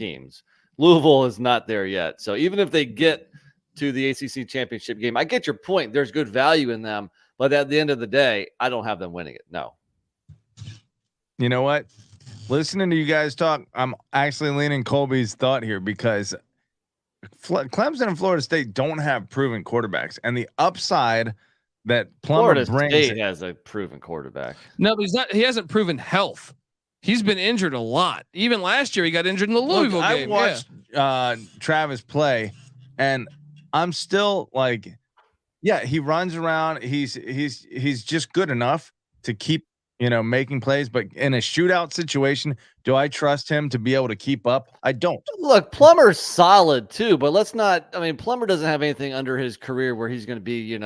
teams. Louisville is not there yet. So even if they get to the ACC championship game, I get your point. There's good value in them. But at the end of the day, I don't have them winning it. No. You know what? Listening to you guys talk, I'm actually leaning Colby's thought here because Clemson and Florida State don't have proven quarterbacks, and the upside that Plummer brings. State has a proven quarterback. No, but he's not. He hasn't proven health. He's been injured a lot. Even last year, he got injured in the Louisville game. I watched Travis play, and I'm still like, yeah, he runs around. He's just good enough to keep, making plays. But in a shootout situation, do I trust him to be able to keep up? I don't. Look, Plummer's solid too, but let's not. I mean, Plummer doesn't have anything under his career where he's going to be,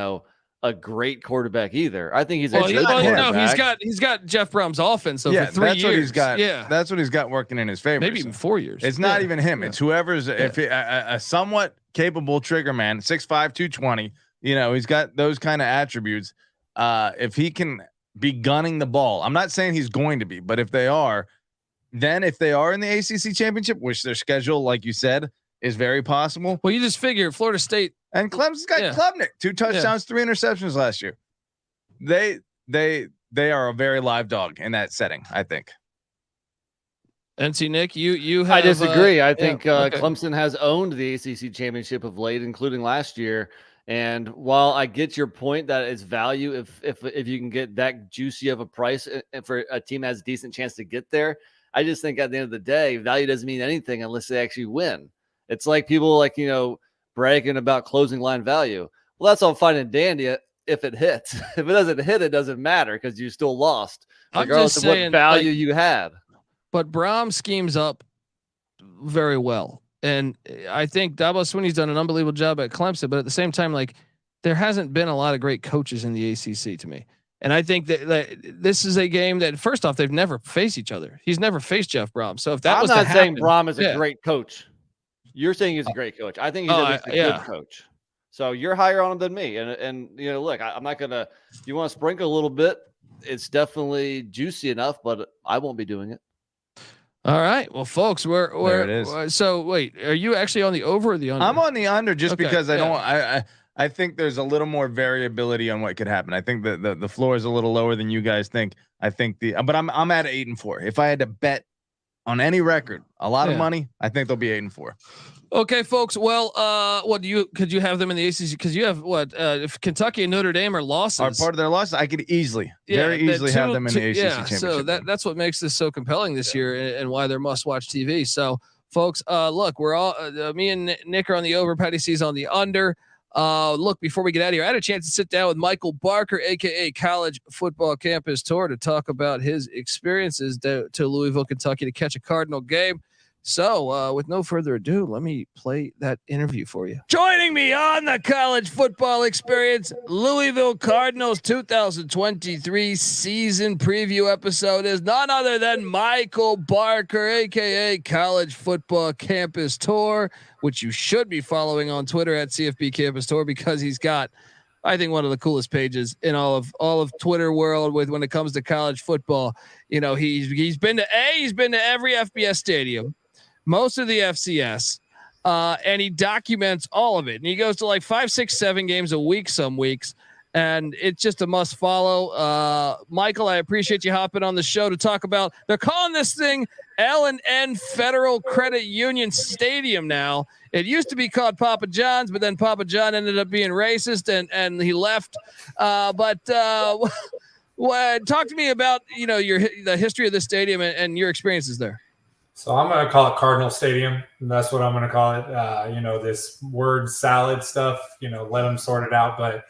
a great quarterback either. I think he's he's got Jeff Brohm's offense. So for 3 years, what he's got. Yeah, that's what he's got working in his favor. Maybe even 4 years. It's not even him. It's whoever's if a somewhat capable trigger man, 6'5", 220. He's got those kind of attributes. If he can be gunning the ball, I'm not saying he's going to be, but if they are in the ACC championship, which their schedule, like you said, is very possible. Well, you just figure Florida State and Clemson's got Klubnik, 2 touchdowns, 3 interceptions last year. They are a very live dog in that setting, I think. NC Nick, you have, I disagree. I think Clemson has owned the ACC championship of late, including last year. And while I get your point that it's value if you can get that juicy of a price for a team that has a decent chance to get there, I just think at the end of the day, value doesn't mean anything unless they actually win. It's like people bragging about closing line value. Well, that's all fine and dandy if it hits. If it doesn't hit, it doesn't matter because you still lost, regardless of what value you had. But Brohm schemes up very well. And I think Dabo Swinney's done an unbelievable job at Clemson, but at the same time, there hasn't been a lot of great coaches in the ACC to me. And I think that this is a game that, first off, they've never faced each other. He's never faced Jeff Brohm. So if that was not saying Brohm is a great coach. You're saying he's a great coach. I think he's a good coach. So you're higher on him than me. And look, I'm not gonna. You want to sprinkle a little bit? It's definitely juicy enough, but I won't be doing it. All right. Well, folks, there it is. So wait, are you actually on the over or the under? I'm on the under just because I think there's a little more variability on what could happen. I think the floor is a little lower than you guys think. I think but I'm at 8-4. If I had to bet on any record, a lot of money, I think they'll be 8-4. Okay, folks. Well, could you have them in the ACC? Because you have if Kentucky and Notre Dame are losses, are part of their losses, I could very easily have them in the ACC championship. So that's what makes this so compelling this year and why they're must-watch TV. So, folks, look, we're all me and Nick are on the over. Patty C's on the under. Look, before we get out of here, I had a chance to sit down with Michael Barker, aka College Football Campus Tour, to talk about his experiences to Louisville, Kentucky, to catch a Cardinal game. So, with no further ado, let me play that interview for you. Joining me on the College Football Experience, Louisville Cardinals 2023 season preview episode is none other than Michael Barker, aka College Football Campus Tour, which you should be following on Twitter at CFB Campus Tour because he's got, I think, one of the coolest pages in all of Twitter world when it comes to college football. He's been to every FBS stadium, most of the FCS, and he documents all of it. And he goes to 5, 6, 7 games a week some weeks, and it's just a must follow. Michael, I appreciate you hopping on the show to talk about. They're calling this thing L&N Federal Credit Union Stadium now. It used to be called Papa John's, but then Papa John ended up being racist and he left. But talk to me about the history of the stadium and your experiences there. So I'm going to call it Cardinal Stadium. And that's what I'm going to call it. This word salad stuff, let them sort it out. But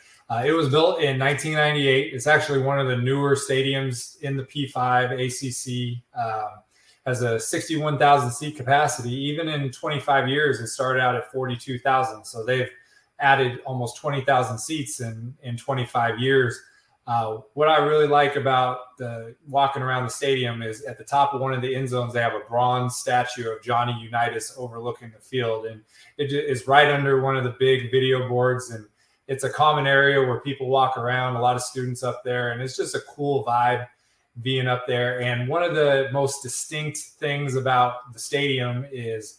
it was built in 1998. It's actually one of the newer stadiums in the P5 ACC. Has a 61,000 seat capacity. Even in 25 years, it started out at 42,000. So they've added almost 20,000 seats in 25 years. What I really like about the walking around the stadium is at the top of one of the end zones, they have a bronze statue of Johnny Unitas overlooking the field. And it is right under one of the big video boards. And it's a common area where people walk around, a lot of students up there. And it's just a cool vibe. being up there. And one of the most distinct things about the stadium is,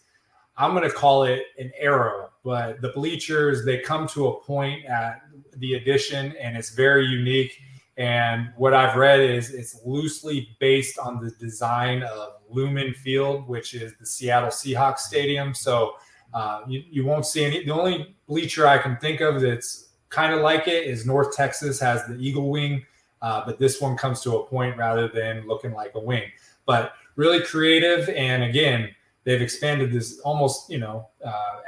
I'm going to call it an arrow, but the bleachers, they come to a point at the addition, and it's very unique. And what I've read is it's loosely based on the design of Lumen Field, which is the Seattle Seahawks stadium. So you won't see any. The only bleacher I can think of that's kind of like it is North Texas has the Eagle Wing, but this one comes to a point rather than looking like a wing. But really creative, and again, they've expanded this almost,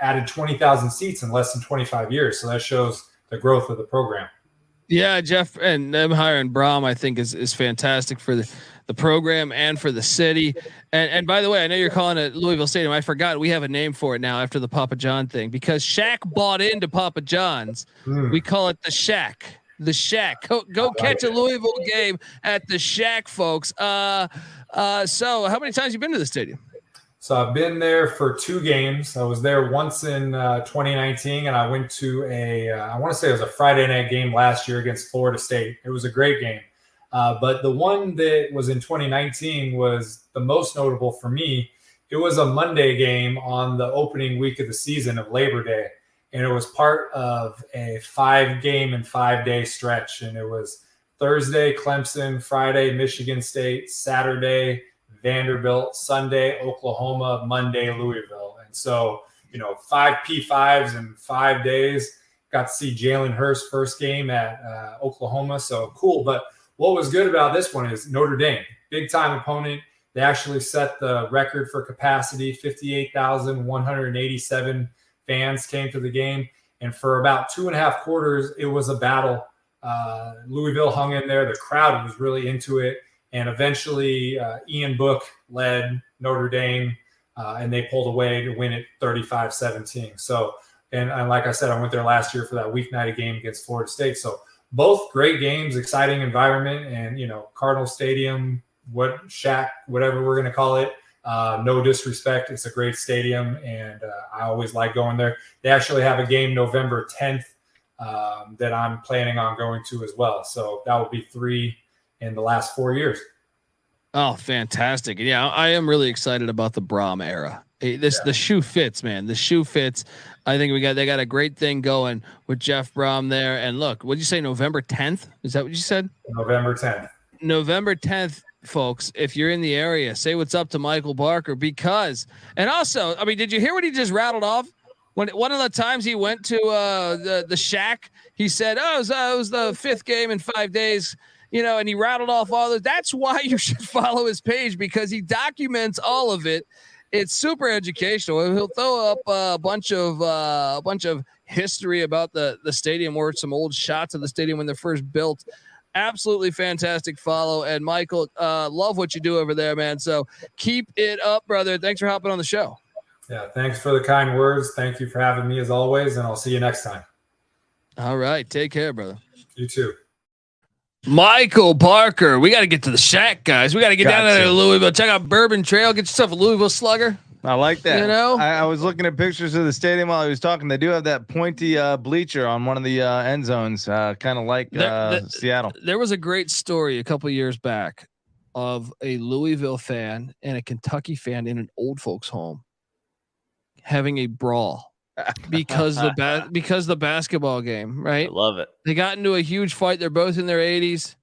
added 20,000 seats in less than 25 years. So that shows the growth of the program. Yeah, Jeff, and them hiring Brohm, I think is fantastic for the program and for the city. And by the way, I know you're calling it Louisville Stadium. I forgot we have a name for it now after the Papa John thing, because Shaq bought into Papa John's. We call it the Shaq. The Shaq. Go catch a Louisville game at the Shaq, folks. So how many times have you been to the stadium? So I've been there for 2 games. I was there once in 2019, and I went to I want to say it was a Friday night game last year against Florida State. It was a great game. But the one that was in 2019 was the most notable for me. It was a Monday game on the opening week of the season of Labor Day, and it was part of a 5-game and 5-day stretch. And it was Thursday, Clemson, Friday, Michigan State, Saturday, Vanderbilt, Sunday, Oklahoma, Monday, Louisville. And so, 5 P5s in 5 days. Got to see Jalen Hurst's first game at Oklahoma. So cool. But what was good about this one is Notre Dame, big time opponent. They actually set the record for capacity. 58,187 fans came to the game. And for about 2.5 quarters, it was a battle. Louisville hung in there. The crowd was really into it. And eventually Ian Book led Notre Dame, and they pulled away to win it 35-17. So, and like I said, I went there last year for that weeknight game against Florida State. So both great games, exciting environment, and, Cardinal Stadium, Shaq, whatever we're going to call it. No disrespect. It's a great stadium, and I always like going there. They actually have a game November 10th that I'm planning on going to as well. So that will be 3 in the last 4 years. Oh, fantastic. Yeah, I am really excited about the Brohm era. The shoe fits, man. The shoe fits. I think they got a great thing going with Jeff Brohm there. And look, what'd you say? November 10th? Is that what you said? November 10th. November 10th, folks. If you're in the area, say what's up to Michael Barker, and also, I mean, did you hear what he just rattled off? When one of the times he went to the Shaq, he said, it was the 5th game in 5 days. And he rattled off all of. That's why you should follow his page, because he documents all of it. It's super educational. He'll throw up a bunch of history about the stadium, or some old shots of the stadium when they're first built. Absolutely fantastic follow. And Michael, love what you do over there, man. So keep it up, brother. Thanks for hopping on the show. Yeah, thanks for the kind words. Thank you for having me as always, and I'll see you next time. All right, take care, brother. You too. Michael Barker. We got to get to the Shack, guys. We got to get down there to Louisville. Check out Bourbon Trail. Get yourself a Louisville Slugger. I like that. I was looking at pictures of the stadium while he was talking. They do have that pointy bleacher on one of the end zones, kind of like Seattle. There was a great story a couple of years back of a Louisville fan and a Kentucky fan in an old folks home having a brawl because the basketball game, right? I love it. They got into a huge fight. They're both in their 80s.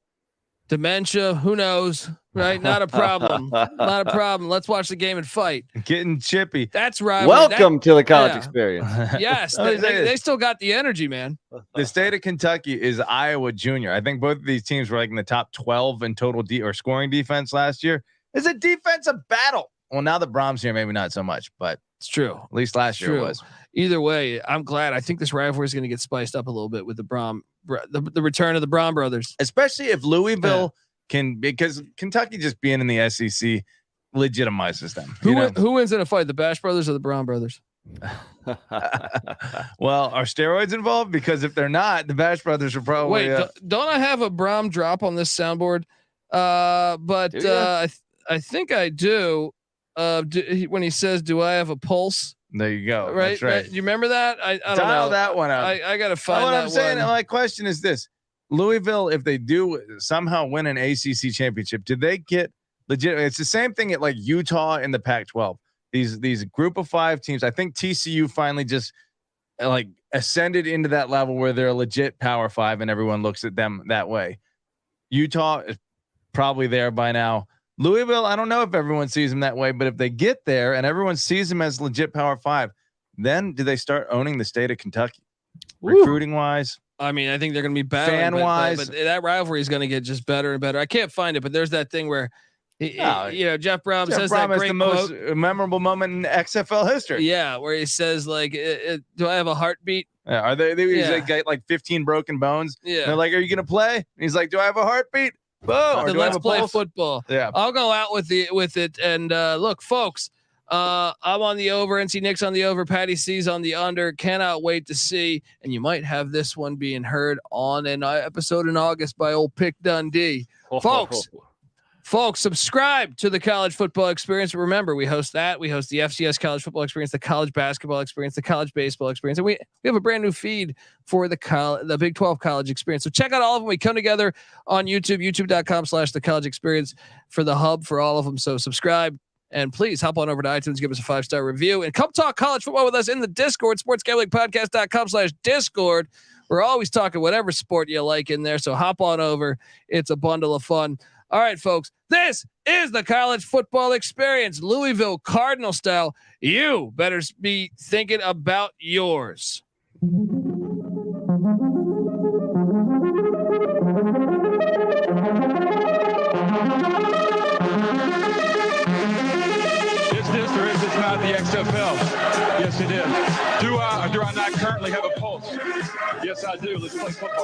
Dementia, who knows, right? Not a problem. Not a problem. Let's watch the game and fight. Getting chippy. That's right. Welcome to the college experience. Yes, they still got the energy, man. The state of Kentucky is Iowa Junior. I think both of these teams were like in the top 12 in total scoring defense last year. It's a defensive battle. Well, now that Brom's here, maybe not so much, but it's true. At least last year it was. Either way, I'm glad. I think this rivalry is going to get spiced up a little bit with the Brohm, the return of the Brohm brothers, especially if Louisville can, because Kentucky just being in the SEC legitimizes them. Who wins in a fight, the Bash brothers or the Brohm brothers? Well, are steroids involved? Because if they're not, the Bash brothers are probably. Wait, don't I have a Brohm drop on this soundboard? I think I do. When he says, "Do I have a pulse?" There you go. Right. That's right. You remember that? I don't Dial know. that one out. I got to find what that I'm saying. one. My question is this: Louisville, if they do somehow win an ACC championship, do they get legit? It's the same thing at like Utah in the Pac-12. These group of 5 teams. I think TCU finally just like ascended into that level where they're a legit Power 5 and everyone looks at them that way. Utah is probably there by now. Louisville, I don't know if everyone sees them that way, but if they get there and everyone sees them as legit Power 5, then do they start owning the state of Kentucky? Recruiting wise? I mean, I think they're going to be battling. Fan wise, but that rivalry is going to get just better and better. I can't find it, but there's that thing where, Jeff Brohm says that great the most memorable moment in XFL history. Yeah, where he says like, "Do I have a heartbeat?" Yeah, are they? He's like 15 broken bones. Yeah, and they're like, "Are you going to play?" And he's like, "Do I have a heartbeat?" Boom. Let's play football. Yeah, I'll go out with it. And look, folks. I'm on the over. NC Nick's on the over. Patty C's on the under. Cannot wait to see. And you might have this one being heard on an episode in August by old Pick Dundee. Folks, subscribe to the College Football Experience. Remember, we host that. We host the FCS College Football Experience, the College Basketball Experience, the College Baseball Experience, and we have a brand new feed for the Big 12 College Experience. So check out all of them. We come together on YouTube, youtube.com/the College Experience for the hub for all of them. So subscribe. And please hop on over to iTunes, give us a 5-star review, and come talk college football with us in the Discord, sportsgamblingpodcast.com/Discord. We're always talking whatever sport you like in there. So hop on over. It's a bundle of fun. All right, folks, this is the College Football Experience, Louisville Cardinal style. You better be thinking about yours. Not the XFL. Yes, it is. Do I or do I not currently have a pulse? Yes, I do. Let's play football.